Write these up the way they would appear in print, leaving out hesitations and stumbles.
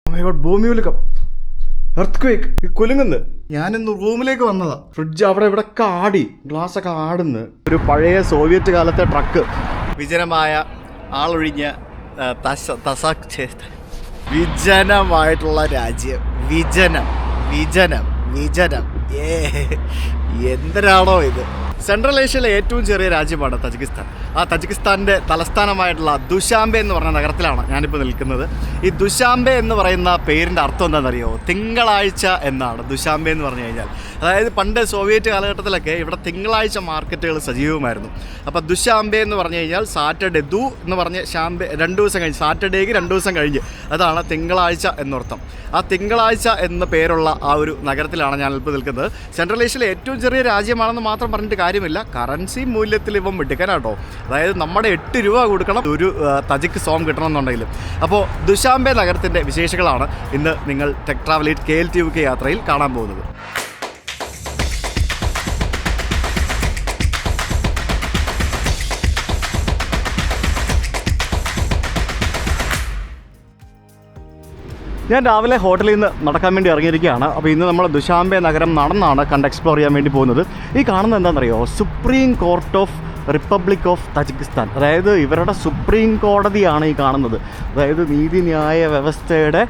ഭൂമികുലുക്കം, earthquake, ഈ കുലുങ്ങുന്നു. ഞാനിന്ന് റൂമിലേക്ക് വന്നതാ. ഫ്രിഡ്ജ് അവിടെ ഇവിടെ ഒക്കെ ആടി, ഗ്ലാസ് ഒക്കെ ആടുന്നു. ഒരു പഴയ സോവിയറ്റ് കാലത്തെ ട്രക്ക്, വിജനമായ ആളൊഴിഞ്ഞ വിജനമായിട്ടുള്ള രാജ്യം. വിജനം വിജനം വിജനം എന്തിനാണോ ഇത്? സെൻട്രൽ ഏഷ്യയിലെ ഏറ്റവും ചെറിയ രാജ്യമാണ് തജിക്കിസ്ഥാൻ. ആ തജിക്കിസ്ഥാൻ്റെ തലസ്ഥാനമായിട്ടുള്ള ദുഷാംബെ എന്ന് പറഞ്ഞ നഗരത്തിലാണ് ഞാനിപ്പോൾ നിൽക്കുന്നത്. ഈ ദുഷാംബെ എന്ന് പറയുന്ന പേരിൻ്റെ അർത്ഥം എന്താണെന്നറിയോ? തിങ്കളാഴ്ച എന്നാണ് ദുഷാംബെ എന്ന് പറഞ്ഞു കഴിഞ്ഞാൽ. അതായത് പണ്ട് സോവിയറ്റ് കാലഘട്ടത്തിലൊക്കെ ഇവിടെ തിങ്കളാഴ്ച മാർക്കറ്റുകൾ സജീവമായിരുന്നു. അപ്പോൾ ദുഷാംബെ എന്ന് പറഞ്ഞു കഴിഞ്ഞാൽ സാറ്റർഡേ, ദു എന്ന് പറഞ്ഞ് ഷാംബെ 2 ദിവസം കഴിഞ്ഞ്, സാറ്റർഡേക്ക് 2 ദിവസം കഴിഞ്ഞ്, അതാണ് തിങ്കളാഴ്ച എന്നർത്ഥം. ആ തിങ്കളാഴ്ച എന്ന പേരുള്ള ആ ഒരു നഗരത്തിലാണ് ഞാനിപ്പോൾ നിൽക്കുന്നത്. സെൻട്രൽ ഏഷ്യയിലെ ഏറ്റവും ചെറിയ രാജ്യമാണെന്ന് മാത്രം പറഞ്ഞിട്ട് കാര്യമില്ല, കറൻസി മൂല്യത്തിൽ ഇവൻ മിടുക്കനാട്ടോ. അതായത് നമ്മുടെ 8 രൂപ കൊടുക്കണം ഒരു തജിക്ക് സോം കിട്ടണമെന്നുണ്ടെങ്കിലും. അപ്പോൾ ദുഷാംബെ നഗരത്തിൻ്റെ വിശേഷങ്ങളാണ് ഇന്ന് നിങ്ങൾ ടെക് ട്രാവൽ KLTUK യാത്രയിൽ കാണാൻ പോകുന്നത്. ഞാൻ രാവിലെ ഹോട്ടലിൽ നിന്ന് നടക്കാൻ വേണ്ടി ഇറങ്ങിയിരിക്കുകയാണ്. അപ്പോൾ ഇന്ന് നമ്മൾ ദുഷാംബെ നഗരം നടന്നാണ് എക്സ്പ്ലോർ ചെയ്യാൻ വേണ്ടി പോകുന്നത്. ഈ കാണുന്നത് എന്താണെന്നറിയോ? Supreme court of republic of Tajikistan. അതായത് ഇവരുടെ സുപ്രീം കോടതിയാണ് ഈ കാണുന്നത്. അതായത് നീതിന്യായ വ്യവസ്ഥയുടെ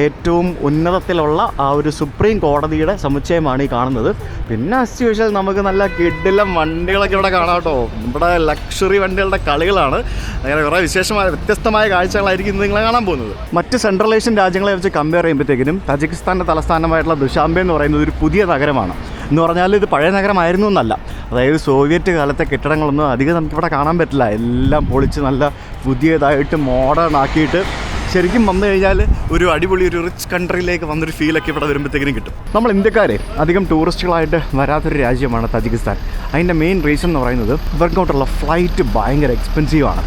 ഏറ്റവും ഉന്നതത്തിലുള്ള ആ ഒരു സുപ്രീം കോടതിയുടെ സമുച്ചയമാണ് ഈ കാണുന്നത്. പിന്നെ ആസ് യൂഷ്വൽ നമുക്ക് നല്ല കിടിലം വണ്ടികളൊക്കെ ഇവിടെ കാണാം കേട്ടോ. ഇവിടെ ലക്ഷറി വണ്ടികളുടെ കളികളാണ്. അങ്ങനെ കുറേ വിശേഷമായ വ്യത്യസ്തമായ കാഴ്ചകളായിരിക്കും ഇന്ന് നിങ്ങളെ കാണാൻ പോകുന്നത്. മറ്റ് സെൻട്രൽ ഏഷ്യൻ രാജ്യങ്ങളെ വെച്ച് കമ്പയർ ചെയ്യുമ്പോഴത്തേക്കിനും തജിക്കിസ്ഥാൻ്റെ തലസ്ഥാനമായിട്ടുള്ള ദുഷാംബെ എന്ന് പറയുന്നത് ഒരു പുതിയ നഗരമാണ്. എന്ന് പറഞ്ഞാൽ ഇത് പഴയ നഗരമായിരുന്നു എന്നല്ല. അതായത് സോവിയറ്റ് കാലത്തെ കെട്ടിടങ്ങളൊന്നും അധികം നമുക്കിവിടെ കാണാൻ പറ്റില്ല. എല്ലാം പൊളിച്ച് നല്ല പുതിയതായിട്ട് മോഡേൺ ആക്കിയിട്ട് ശരിക്കും വന്നു കഴിഞ്ഞാൽ ഒരു അടിപൊളി ഒരു റിച്ച് കൺട്രിയിലേക്ക് വന്നൊരു ഫീലൊക്കെ ഇവിടെ വരുമ്പോഴത്തേക്കിനും കിട്ടും. നമ്മൾ ഇന്ത്യക്കാരെ അധികം ടൂറിസ്റ്റുകളായിട്ട് വരാത്തൊരു രാജ്യമാണ് തജിക്കിസ്ഥാൻ. അതിൻ്റെ മെയിൻ റീസൺ എന്ന് പറയുന്നത് ഇവർക്കോട്ടുള്ള ഫ്ലൈറ്റ് ഭയങ്കര എക്സ്പെൻസീവാണ്.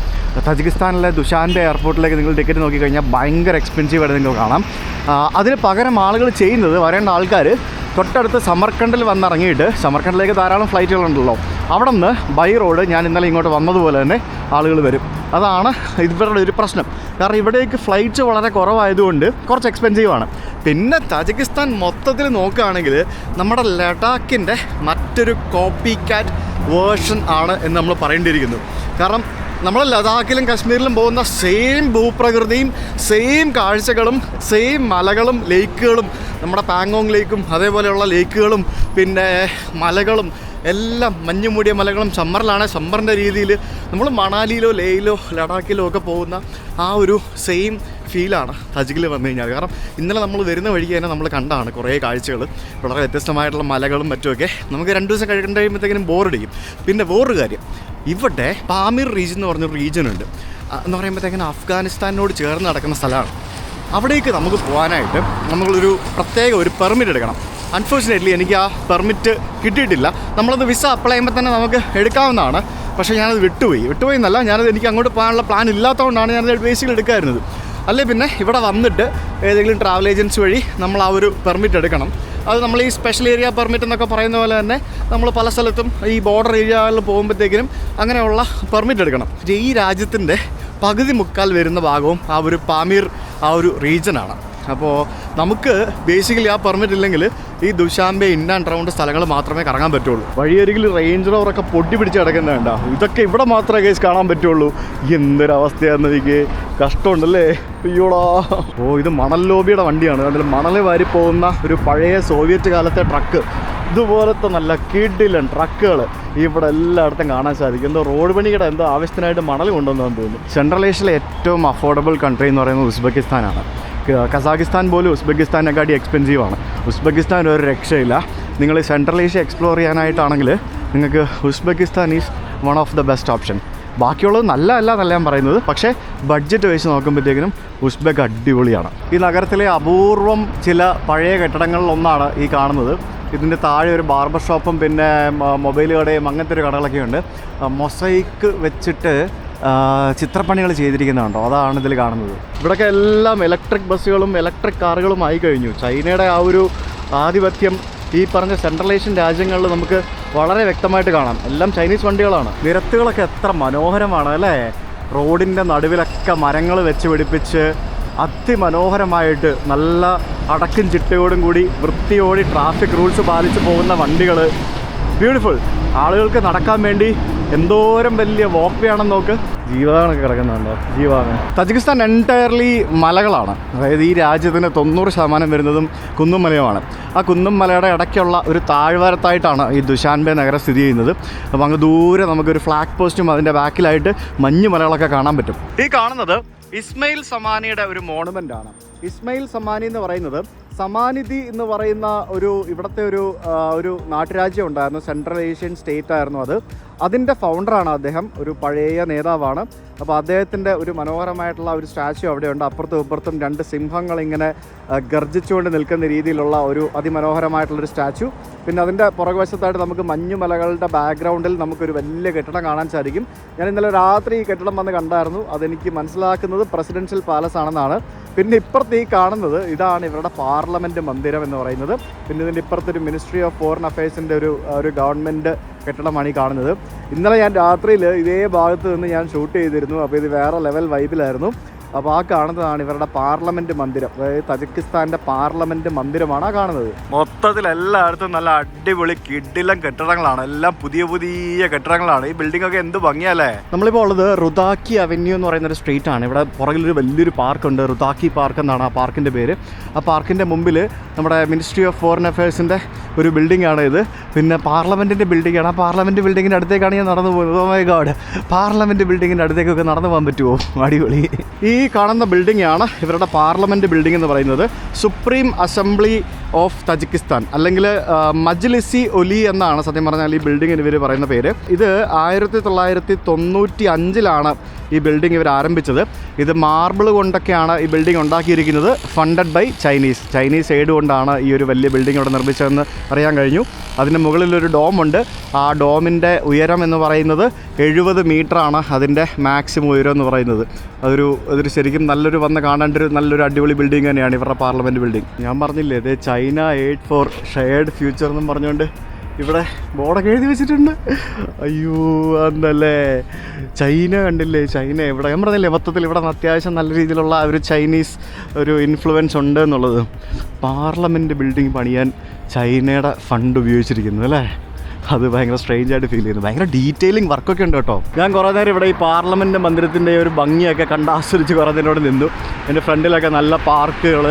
തജിക്കിസ്ഥാനിലെ ദുഷാൻബെ എയർപോർട്ടിലേക്ക് നിങ്ങൾ ടിക്കറ്റ് നോക്കിക്കഴിഞ്ഞാൽ ഭയങ്കര എക്സ്പെൻസീവായിട്ട് നിങ്ങൾക്ക് കാണാം. അതിന് പകരം ആളുകൾ ചെയ്യുന്നത്, വരേണ്ട ആൾക്കാർ തൊട്ടടുത്ത് സമർക്കണ്ടിൽ വന്നിറങ്ങിയിട്ട്, സമർക്കണ്ടിലേക്ക് ധാരാളം ഫ്ലൈറ്റുകളുണ്ടല്ലോ, അവിടെ നിന്ന് ബൈ റോഡ് ഞാൻ ഇന്നലെ ഇങ്ങോട്ട് വന്നതുപോലെ തന്നെ ആളുകൾ വരും. അതാണ് ഇവരുടെ ഒരു പ്രശ്നം. കാരണം ഇവിടേക്ക് ഫ്ലൈറ്റ്സ് വളരെ കുറവായതുകൊണ്ട് കുറച്ച് എക്സ്പെൻസീവാണ്. പിന്നെ തജിക്കിസ്ഥാൻ മൊത്തത്തിൽ നോക്കുകയാണെങ്കിൽ നമ്മുടെ ലഡാക്കിൻ്റെ മറ്റൊരു കോപ്പി കാറ്റ് വേർഷൻ ആണ് എന്ന് നമ്മൾ പറയേണ്ടിയിരിക്കുന്നു. കാരണം നമ്മൾ ലഡാക്കിലും കാശ്മീരിലും പോകുന്ന സെയിം ഭൂപ്രകൃതിയും സെയിം കാഴ്ചകളും സെയിം മലകളും ലേക്കുകളും, നമ്മുടെ പാങ്കോങ് ലേക്കും അതേപോലെയുള്ള ലേക്കുകളും പിന്നെ മലകളും എല്ലാം മഞ്ഞു മൂടിയ മലകളും, സമ്മറിലാണ് സമ്മറിൻ്റെ രീതിയിൽ നമ്മൾ മണാലിയിലോ ലേയിലോ ലഡാക്കിലോ ഒക്കെ പോകുന്ന ആ ഒരു സെയിം ഫീലാണ് തജിക്കിൽ വന്നു കഴിഞ്ഞാൽ. കാരണം ഇന്നലെ നമ്മൾ വരുന്ന വഴിക്ക് തന്നെ നമ്മൾ കണ്ടാണ് കുറേ കാഴ്ചകൾ, വളരെ വ്യത്യസ്തമായിട്ടുള്ള മലകളും മറ്റുമൊക്കെ. നമുക്ക് 2 ദിവസം കഴിയുമ്പോഴത്തേക്കിനും ബോറടിക്കും. പിന്നെ വേറൊരു കാര്യം, ഇവിടെ പാമീർ റീജിയൻ എന്ന് പറഞ്ഞൊരു റീജിയൻ ഉണ്ട്. എന്ന് പറയുമ്പോഴത്തേക്കിനും അഫ്ഗാനിസ്ഥാനോട് ചേർന്ന് നടക്കുന്ന സ്ഥലമാണ്. അവിടേക്ക് നമുക്ക് പോകാനായിട്ട് നമ്മളൊരു പ്രത്യേക ഒരു പെർമിറ്റ് എടുക്കണം. അൺഫോർച്ചുനേറ്റ്ലി എനിക്ക് ആ പെർമിറ്റ് കിട്ടിയിട്ടില്ല. നമ്മളത് വിസ അപ്ലൈ ചെയ്യുമ്പോൾ തന്നെ നമുക്ക് എടുക്കാവുന്നതാണ്. പക്ഷേ ഞാനത് വിട്ടുപോയി എന്നല്ല, എനിക്ക് അങ്ങോട്ട് പോകാനുള്ള പ്ലാൻ ഇല്ലാത്തതുകൊണ്ടാണ് ഞാനത് ബേസിക്കലി എടുക്കാമായിരുന്നത്. അല്ലേ പിന്നെ ഇവിടെ വന്നിട്ട് ഏതെങ്കിലും ട്രാവൽ ഏജൻസി വഴി നമ്മൾ ആ ഒരു പെർമിറ്റ് എടുക്കണം. അത് നമ്മൾ ഈ സ്പെഷ്യൽ ഏരിയ പെർമിറ്റ് എന്നൊക്കെ പറയുന്ന പോലെ തന്നെ നമ്മൾ പല സ്ഥലത്തും ഈ ബോർഡർ ഏരിയകളിൽ പോകുമ്പോഴത്തേക്കിനും അങ്ങനെയുള്ള പെർമിറ്റ് എടുക്കണം. ഈ രാജ്യത്തിൻ്റെ പകുതി മുക്കാൽ വരുന്ന ഭാഗവും ആ ഒരു പാമീർ ആ ഒരു റീജിയനാണ്. അപ്പോൾ നമുക്ക് ബേസിക്കലി ആ പെർമിറ്റ് ഇല്ലെങ്കിൽ ഈ ദുഷാംബെ ഇൻ ആൻഡ് റൗണ്ട് സ്ഥലങ്ങൾ മാത്രമേ കറങ്ങാൻ പറ്റുള്ളൂ. വഴിയരികിൽ റേഞ്ച് റോവറൊക്കെ പൊട്ടി പിടിച്ച് കിടക്കുന്നതുണ്ട. ഇതൊക്കെ ഇവിടെ മാത്രമേ കേസ് കാണാൻ പറ്റുള്ളൂ. എന്തൊരവസ്ഥയാണെന്ന് എനിക്ക് കഷ്ടമുണ്ടല്ലേ. അയ്യോടാ. ഇത് മണൽ ലോബിയുടെ വണ്ടിയാണ്. അതിൽ മണൽ വാരി പോകുന്ന ഒരു പഴയ സോവിയറ്റ് കാലത്തെ ട്രക്ക്. ഇതുപോലത്തെ നല്ല കിടിലൻ ട്രക്കുകൾ ഇവിടെ എല്ലായിടത്തും കാണാൻ സാധിക്കും. എന്തോ റോഡ് പണിയുടെ എന്തോ ആവശ്യത്തിനായിട്ട് മണൽ കൊണ്ടുവന്നതെന്ന് തോന്നുന്നു. സെൻട്രൽ ഏഷ്യയിലെ ഏറ്റവും അഫോർഡബിൾ കൺട്രി എന്ന് പറയുന്നത് ഉസ്ബെക്കിസ്ഥാനാണ്. കസാഖിസ്ഥാൻ പോലും ഉസ്ബെക്കിസ്ഥാനെക്കാട്ടി എക്സ്പെൻസീവാണ്. ഉസ്ബെക്കിസ്ഥാൻ ഒരു രക്ഷയില്ല. നിങ്ങൾ സെൻട്രൽ ഏഷ്യ എക്സ്പ്ലോർ ചെയ്യാനായിട്ടാണെങ്കിൽ നിങ്ങൾക്ക് Uzbekistan is one of the best option. ബാക്കിയുള്ളത് നല്ല ഞാൻ പറയുന്നത്, പക്ഷേ ബഡ്ജറ്റ് വെച്ച് നോക്കുമ്പോഴത്തേക്കിനും ഉസ്ബെക്ക് അടിപൊളിയാണ്. ഈ നഗരത്തിലെ അപൂർവം ചില പഴയ കെട്ടിടങ്ങളിലൊന്നാണ് ഈ കാണുന്നത്. ഇതിൻ്റെ താഴെ ഒരു ബാർബർ ഷോപ്പും പിന്നെ മൊബൈൽ കടയും അങ്ങനത്തെ ഒരു കടകളൊക്കെ ഉണ്ട്. മൊസൈക്ക് വെച്ചിട്ട് ചിത്രപ്പണികൾ ചെയ്തിരിക്കുന്നുണ്ടോ, അതാണ് ഇതിൽ കാണുന്നത്. ഇവിടെയൊക്കെ എല്ലാം ഇലക്ട്രിക് ബസ്സുകളും ഇലക്ട്രിക് കാറുകളും ആയി കഴിഞ്ഞു. ചൈനയുടെ ആ ഒരു ആധിപത്യം ഈ പറഞ്ഞ സെൻട്രൽ ഏഷ്യൻ രാജ്യങ്ങളിൽ നമുക്ക് വളരെ വ്യക്തമായിട്ട് കാണാം. എല്ലാം ചൈനീസ് വണ്ടികളാണ്. നിരത്തുകളൊക്കെ എത്ര മനോഹരമാണ് അല്ലേ. റോഡിൻ്റെ നടുവിലൊക്കെ മരങ്ങൾ വെച്ച് പിടിപ്പിച്ച് അതിമനോഹരമായിട്ട് നല്ല അടക്കും ചിട്ടയോടും കൂടി വൃത്തിയോടി ട്രാഫിക് റൂൾസ് പാലിച്ച് പോകുന്ന വണ്ടികൾ. ബ്യൂട്ടിഫുൾ. ആളുകൾക്ക് നടക്കാൻ വേണ്ടി എന്തോരം വലിയ വാക്ക് വേ ആണെന്ന് നോക്ക്. ജീവാഗണൊക്കെ കിടക്കുന്നുണ്ടോ? ജീവാഗൺ. തജിക്കിസ്ഥാൻ എൻറ്റയർലി മലകളാണ്. അതായത് ഈ രാജ്യത്തിന് 90% വരുന്നതും കുന്നും മലയുമാണ്. ആ കുന്നും മലയുടെ ഇടയ്ക്കുള്ള ഒരു താഴ്വാരത്തായിട്ടാണ് ഈ ദുശാൻബെ നഗരം സ്ഥിതി ചെയ്യുന്നത്. അപ്പോൾ അങ്ങ് ദൂരെ നമുക്കൊരു ഫ്ലാഗ് പോസ്റ്റും അതിൻ്റെ ബാക്കിലായിട്ട് മഞ്ഞു മലകളൊക്കെ കാണാൻ പറ്റും. ഈ കാണുന്നത് ഇസ്മയിൽ സമാനിയുടെ ഒരു മോണുമെൻ്റ് ആണ്. ഇസ്മയിൽ സമാനി എന്ന് പറയുന്നത് സമാനിധി എന്ന് പറയുന്ന ഇവിടുത്തെ ഒരു നാട്ടുരാജ്യം ഉണ്ടായിരുന്നു. സെൻട്രൽ ഏഷ്യൻ സ്റ്റേറ്റ് ആയിരുന്നു അത്. അതിൻ്റെ ഫൗണ്ടറാണ് അദ്ദേഹം. ഒരു പഴയ നേതാവാണ്. അപ്പോൾ അദ്ദേഹത്തിൻ്റെ ഒരു മനോഹരമായിട്ടുള്ള ഒരു സ്റ്റാച്യു അവിടെയുണ്ട്. അപ്പുറത്തും ഇപ്പുറത്തും 2 സിംഹങ്ങൾ ഇങ്ങനെ ഗർജിച്ചുകൊണ്ട് നിൽക്കുന്ന രീതിയിലുള്ള ഒരു അതിമനോഹരമായിട്ടുള്ളൊരു സ്റ്റാച്യു. പിന്നെ അതിൻ്റെ പുറകുവശത്തായിട്ട് നമുക്ക് മഞ്ഞുമലകളുടെ ബാക്ക്ഗ്രൗണ്ടിൽ നമുക്കൊരു വലിയ കെട്ടിടം കാണാൻ സാധിക്കും. ഞാൻ ഇന്നലെ രാത്രി ഈ കെട്ടിടം വന്ന് കണ്ടായിരുന്നു. അതെനിക്ക് മനസ്സിലാക്കുന്നത് പ്രസിഡൻഷ്യൽ പാലസ് ആണെന്നാണ്. പിന്നെ ഇപ്പുറത്ത് ഈ കാണുന്നത് ഇതാണ് ഇവരുടെ പാർലമെൻറ്റ് മന്ദിരം എന്ന് പറയുന്നത്. പിന്നെ ഇതിൻ്റെ ഇപ്പുറത്തൊരു മിനിസ്ട്രി ഓഫ് ഫോറിൻ അഫയേഴ്സിൻ്റെ ഒരു ഗവൺമെൻറ് കെട്ടിടമാണ് ഈ കാണുന്നത്. ഇന്നലെ ഞാൻ രാത്രിയിൽ ഇതേ ഭാഗത്ത് നിന്ന് ഞാൻ ഷൂട്ട് ചെയ്തിരുന്നു. അപ്പോൾ ഇത് വേറെ ലെവൽ വൈബിലായിരുന്നു. അപ്പോൾ ആ കാണുന്നതാണ് ഇവരുടെ പാർലമെൻറ്റ് മന്ദിരം. അതായത് തജിക്കിസ്ഥാൻ്റെ പാർലമെൻറ്റ് മന്ദിരമാണ് ആ കാണുന്നത്. മൊത്തത്തിൽ എല്ലായിടത്തും നല്ല അടിപൊളി കിടിലം കെട്ടിടങ്ങളാണ്. എല്ലാം പുതിയ പുതിയ കെട്ടിടങ്ങളാണ്. ഈ ബിൽഡിംഗ് ഒക്കെ എന്ത് ഭംഗിയല്ലേ. നമ്മളിപ്പോൾ ഉള്ളത് റുദാക്കി അവന്യൂ എന്ന് പറയുന്നൊരു സ്ട്രീറ്റ് ആണ്. ഇവിടെ പുറകിലൊരു വലിയൊരു പാർക്കുണ്ട്. റുദാക്കി പാർക്ക് എന്നാണ് ആ പാർക്കിൻ്റെ പേര്. ആ പാർക്കിൻ്റെ മുമ്പിൽ നമ്മുടെ മിനിസ്ട്രി ഓഫ് ഫോറിൻ അഫയേഴ്സിൻ്റെ ഒരു ബിൽഡിംഗ് ആണ് ഇത്. പിന്നെ പാർലമെൻറ്റിൻ്റെ ബിൽഡിംഗ് ആണ്. ആ പാർലമെൻറ്റ് ബിൽഡിങ്ങിൻ്റെ അടുത്തേക്കാണ് ഞാൻ നടന്നു പോകുന്നത്. ഓ മൈ ഗോഡ്, പാർലമെൻറ്റ് ബിൽഡിങ്ങിൻ്റെ അടുത്തേക്കൊക്കെ നടന്നു പോകാൻ പറ്റുമോ? അടിപൊളി. ഈ കാണുന്ന ബിൽഡിംഗ് ആണ് ഇവരുടെ പാർലമെൻറ്റ് ബിൽഡിംഗ് എന്ന് പറയുന്നത്. സുപ്രീം അസംബ്ലി ഓഫ് തജിക്കിസ്ഥാൻ അല്ലെങ്കിൽ മജ്ലിസി ഒലി എന്നാണ് സത്യം പറഞ്ഞാൽ ഈ ബിൽഡിങ്ങിന് ഇവർ പറയുന്ന പേര്. ഇത് 1995 ഈ ബിൽഡിംഗ് ഇവർ ആരംഭിച്ചത്. ഇത് മാർബിൾ കൊണ്ടൊക്കെയാണ് ഈ ബിൽഡിംഗ് ഉണ്ടാക്കിയിരിക്കുന്നത്. ഫണ്ടഡ് ബൈ ചൈനീസ് എയ്ഡ് കൊണ്ടാണ് ഈ ഒരു വലിയ ബിൽഡിംഗ് ഇവിടെ നിർമ്മിച്ചതെന്ന് അറിയാൻ കഴിഞ്ഞു. അതിന് മുകളിലൊരു ഡോമുണ്ട്. ആ ഡോമിൻ്റെ ഉയരം എന്ന് പറയുന്നത് 70 മീറ്ററാണ് അതിൻ്റെ മാക്സിമം ഉയരം എന്ന് പറയുന്നത്. അതൊരു ശരിക്കും വന്ന് കാണേണ്ട നല്ലൊരു അടിപൊളി ബിൽഡിംഗ് തന്നെയാണ് ഇവരുടെ പാർലമെൻറ്റ് ബിൽഡിംഗ്. ഞാൻ പറഞ്ഞില്ലേ, ഇത് China aid for shared future എന്നും പറഞ്ഞുകൊണ്ട് ഇവിടെ ബോർഡൊക്കെ എഴുതി വെച്ചിട്ടുണ്ട്. അയ്യോ എന്തല്ലേ, ചൈന കണ്ടില്ലേ? ചൈന ഇവിടെ ഞാൻ പറഞ്ഞില്ലേ, മൊത്തത്തിൽ ഇവിടെ അത്യാവശ്യം നല്ല രീതിയിലുള്ള ഒരു ചൈനീസ് ഒരു ഇൻഫ്ലുവൻസ് ഉണ്ട് എന്നുള്ളത്. പാർലമെൻറ്റ് ബിൽഡിംഗ് പണിയാൻ ചൈനയുടെ ഫണ്ട് ഉപയോഗിച്ചിരിക്കുന്നു അല്ലേ? അത് ഭയങ്കര സ്ട്രേഞ്ച് ആയിട്ട് ഫീൽ ചെയ്യുന്നു. ഭയങ്കര ഡീറ്റെയിലിംഗ് വർക്കൊക്കെ ഉണ്ട് കേട്ടോ. ഞാൻ കുറേ നേരം ഇവിടെ ഈ പാർലമെൻറ്റ് മന്ദിരത്തിൻ്റെ ഒരു ഭംഗിയൊക്കെ കണ്ടാസ്വദിച്ച് കുറേ നേരം ഇവിടെ നിന്നു. എൻ്റെ ഫ്രണ്ടിലൊക്കെ നല്ല പാർക്കുകൾ,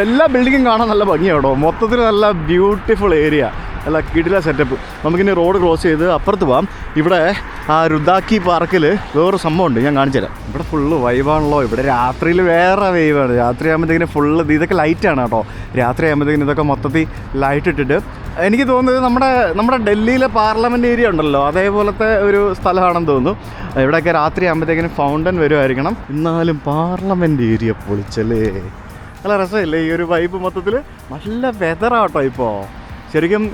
എല്ലാ ബിൽഡിങ്ങും കാണാൻ നല്ല ഭംഗിയാണ് കേട്ടോ. മൊത്തത്തിൽ നല്ല ബ്യൂട്ടിഫുൾ ഏരിയ, നല്ല കിടില സെറ്റപ്പ്. നമുക്കിനി റോഡ് ക്രോസ് ചെയ്ത് അപ്പുറത്ത് പോകാം. ഇവിടെ ആ റുദാക്കി പാർക്കിൽ വേറൊരു സംഭവമുണ്ട്, ഞാൻ കാണിച്ചു തരാം. ഇവിടെ ഫുള്ള് വൈബാണല്ലോ. ഇവിടെ രാത്രിയിൽ വേറെ വൈബാണ്. രാത്രി ആകുമ്പോഴത്തേക്കിന് ഫുള്ള് ഇതൊക്കെ ലൈറ്റാണ് കേട്ടോ. രാത്രി ആകുമ്പോഴത്തേക്കിന് ഇതൊക്കെ മൊത്തത്തിൽ ലൈറ്റ് ഇട്ടിട്ട് എനിക്ക് തോന്നുന്നത് നമ്മുടെ ഡൽഹിയിലെ പാർലമെൻറ്റ് ഏരിയ ഉണ്ടല്ലോ, അതേപോലത്തെ ഒരു സ്ഥലമാണെന്ന് തോന്നുന്നു. ഇവിടെയൊക്കെ രാത്രി ആകുമ്പോഴത്തേക്കിന് ഫൗണ്ടൻ വരുമായിരിക്കണം. എന്നാലും പാർലമെൻറ്റ് ഏരിയ പൊളിച്ചല്ലേ, നല്ല രസമില്ലേ ഈ ഒരു വൈബ്. മൊത്തത്തിൽ നല്ല വെതറാട്ടോ ഇപ്പോൾ. ശരിക്കും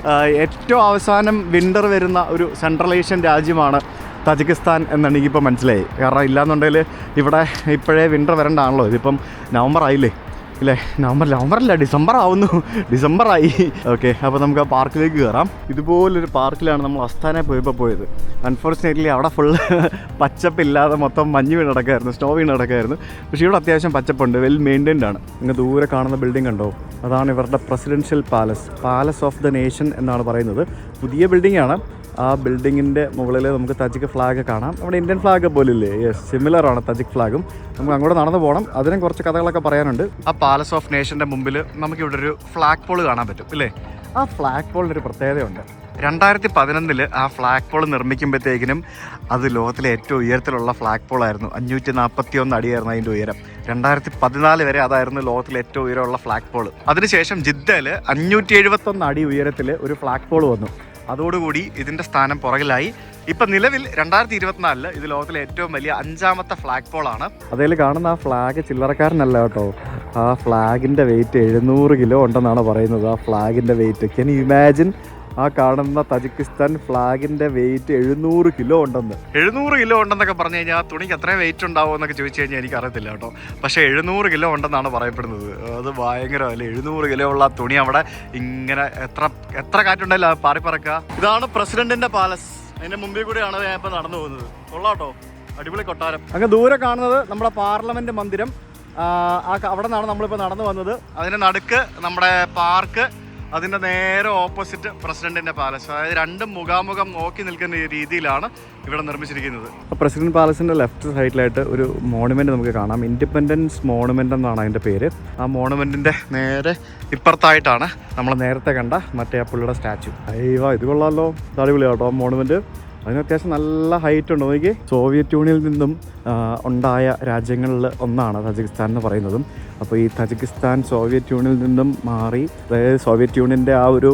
ഏറ്റവും അവസാനം വിൻ്റർ വരുന്ന ഒരു സെൻട്രൽ ഏഷ്യൻ രാജ്യമാണ് തജിക്കിസ്ഥാൻ എന്നാണ് എനിക്കിപ്പോൾ മനസ്സിലായി. കാരണം ഇല്ലയെന്നുണ്ടെങ്കിൽ ഇവിടെ ഇപ്പോഴേ വിൻ്റർ വരണ്ടാണല്ലോ. ഇതിപ്പം നവംബർ ആയില്ലേ ഇല്ലേ? നവംബറല്ല, ഡിസംബർ ആവുന്നു. ഡിസംബറായി. ഓക്കെ, അപ്പോൾ നമുക്ക് ആ പാർക്കിലേക്ക് കയറാം. ഇതുപോലൊരു പാർക്കിലാണ് നമ്മൾ അസ്താനെ പോയത്. അൺഫോർച്ചുനേറ്റ്ലി അവിടെ ഫുള്ള് പച്ചപ്പില്ലാതെ മൊത്തം മഞ്ഞ് വീണ് നടക്കായിരുന്നു, സ്നോ വീണ് നടക്കായിരുന്നു. പക്ഷേ ഇവിടെ അത്യാവശ്യം പച്ചപ്പുണ്ട്, വെൽ മെയിൻറ്റൈൻഡ് ആണ്. ഇങ്ങ് ദൂരെ കാണുന്ന ബിൽഡിംഗ് ഉണ്ടോ, അതാണ് ഇവരുടെ presidential palace of the nation എന്നാണ് പറയുന്നത്. പുതിയ ബിൽഡിംഗ് ആണ്. ആ ബിൽഡിങ്ങിൻ്റെ മുകളിൽ നമുക്ക് തജിക്ക് ഫ്ലാഗ് കാണാം. നമ്മുടെ ഇന്ത്യൻ ഫ്ലാഗ് പോലില്ലേ? യെസ്, സിമിലറാണ് തജിക്ക് ഫ്ലാഗും. നമുക്ക് അങ്ങോട്ട് നടന്നു പോകണം. അതിനും കുറച്ച് കഥകളൊക്കെ പറയാനുണ്ട്. ആ പാലസ് ഓഫ് നേഷൻ്റെ മുമ്പിൽ നമുക്കിവിടെ ഒരു ഫ്ലാഗ് പോൾ കാണാൻ പറ്റും ഇല്ലേ? ആ ഫ്ലാഗ് പോളിനൊരു പ്രത്യേകതയുണ്ട്. 2011 ആ ഫ്ലാഗ് പോൾ നിർമ്മിക്കുമ്പോഴത്തേക്കിനും അത് ലോകത്തിലെ ഏറ്റവും ഉയരത്തിലുള്ള ഫ്ലാഗ് പോളായിരുന്നു. 541 അടിയായിരുന്നു അതിൻ്റെ ഉയരം. 2014 വരെ അതായിരുന്നു ലോകത്തിലെ ഏറ്റവും ഉയരമുള്ള ഫ്ലാഗ് പോൾ. അതിനുശേഷം ജിദ്ദയിൽ 571 അടി ഉയരത്തിൽ ഒരു ഫ്ലാഗ് പോൾ വന്നു. അതോടുകൂടി ഇതിൻ്റെ സ്ഥാനം പുറകിലായി. ഇപ്പം നിലവിൽ 2024 ഇത് ലോകത്തിലെ ഏറ്റവും വലിയ 5ാമത്തെ ഫ്ലാഗ് പോളാണ്. അതിൽ കാണുന്ന ആ ഫ്ലാഗ് ചില്ലറക്കാരനല്ല കേട്ടോ. ആ ഫ്ലാഗിൻ്റെ വെയിറ്റ് 700 കിലോ ഉണ്ടെന്നാണ് പറയുന്നത്. ആ ഫ്ലാഗിൻ്റെ വെയിറ്റ് കെൻ യു ഇമാജിൻ? ആ കാണുന്ന തജിക്കിസ്ഥാൻ ഫ്ലാഗിൻ്റെ വെയിറ്റ് 700 കിലോ ഉണ്ടെന്ന്. 700 കിലോ ഉണ്ടെന്നൊക്കെ പറഞ്ഞു കഴിഞ്ഞാൽ തുണിക്ക് എത്രയും വെയിറ്റ് ഉണ്ടാവും എന്നൊക്കെ ചോദിച്ചു കഴിഞ്ഞാൽ എനിക്കറിയത്തില്ല കേട്ടോ. പക്ഷേ 700 കിലോ ഉണ്ടെന്നാണ് പറയപ്പെടുന്നത്. അത് ഭയങ്കരമല്ലേ, 700 കിലോ ഉള്ള തുണി അവിടെ ഇങ്ങനെ എത്ര കാറ്റുണ്ടല്ലോ പാറിപ്പറക്കുക. ഇതാണ് പ്രസിഡന്റിന്റെ പാലസ്. അതിന്റെ മുമ്പിൽ കൂടെയാണ് ഞാൻ ഇപ്പം നടന്നു പോകുന്നത്. കൊള്ളാട്ടോ, അടിപൊളി കൊട്ടാരം. അങ്ങ് ദൂരെ കാണുന്നത് നമ്മുടെ പാർലമെന്റ് മന്ദിരം. അവിടെ നിന്നാണ് നമ്മളിപ്പോൾ നടന്നു വന്നത്. അതിൻ്റെ നടുക്ക് നമ്മുടെ പാർക്ക്, അതിൻ്റെ നേരെ ഓപ്പോസിറ്റ് പ്രസിഡന്റിൻ്റെ പാലസ്. അതായത് രണ്ടും മുഖാമുഖം നോക്കി നിൽക്കുന്ന രീതിയിലാണ് ഇവിടെ നിർമ്മിച്ചിരിക്കുന്നത്. പ്രസിഡന്റ് പാലസിൻ്റെ ലെഫ്റ്റ് സൈഡിലായിട്ട് ഒരു മോണുമെൻറ്റ് നമുക്ക് കാണാം. ഇൻഡിപെൻഡൻസ് മോണുമെൻ്റ് എന്നാണ് അതിൻ്റെ പേര്. ആ മോണുമെൻറ്റിൻ്റെ നേരെ ഇപ്പുറത്തായിട്ടാണ് നമ്മൾ നേരത്തെ കണ്ട മറ്റേ പുള്ളിയുടെ സ്റ്റാച്ചു. അയ്യോ, ഇത് കൊള്ളാമല്ലോ, അടിപൊളിയാണ് കേട്ടോ മോണുമെൻറ്റ്. അതിന് അത്യാവശ്യം നല്ല ഹൈറ്റ് ഉണ്ട്. നോക്കി, സോവിയറ്റ് യൂണിയനിൽ നിന്നും ഉണ്ടായ രാജ്യങ്ങളിൽ ഒന്നാണ് തജിക്കിസ്ഥാൻ എന്ന് പറയുന്നതും. അപ്പോൾ ഈ തജിക്കിസ്ഥാൻ സോവിയറ്റ് യൂണിയനിൽ നിന്നും മാറി, അതായത് സോവിയറ്റ് യൂണിയൻ്റെ ആ ഒരു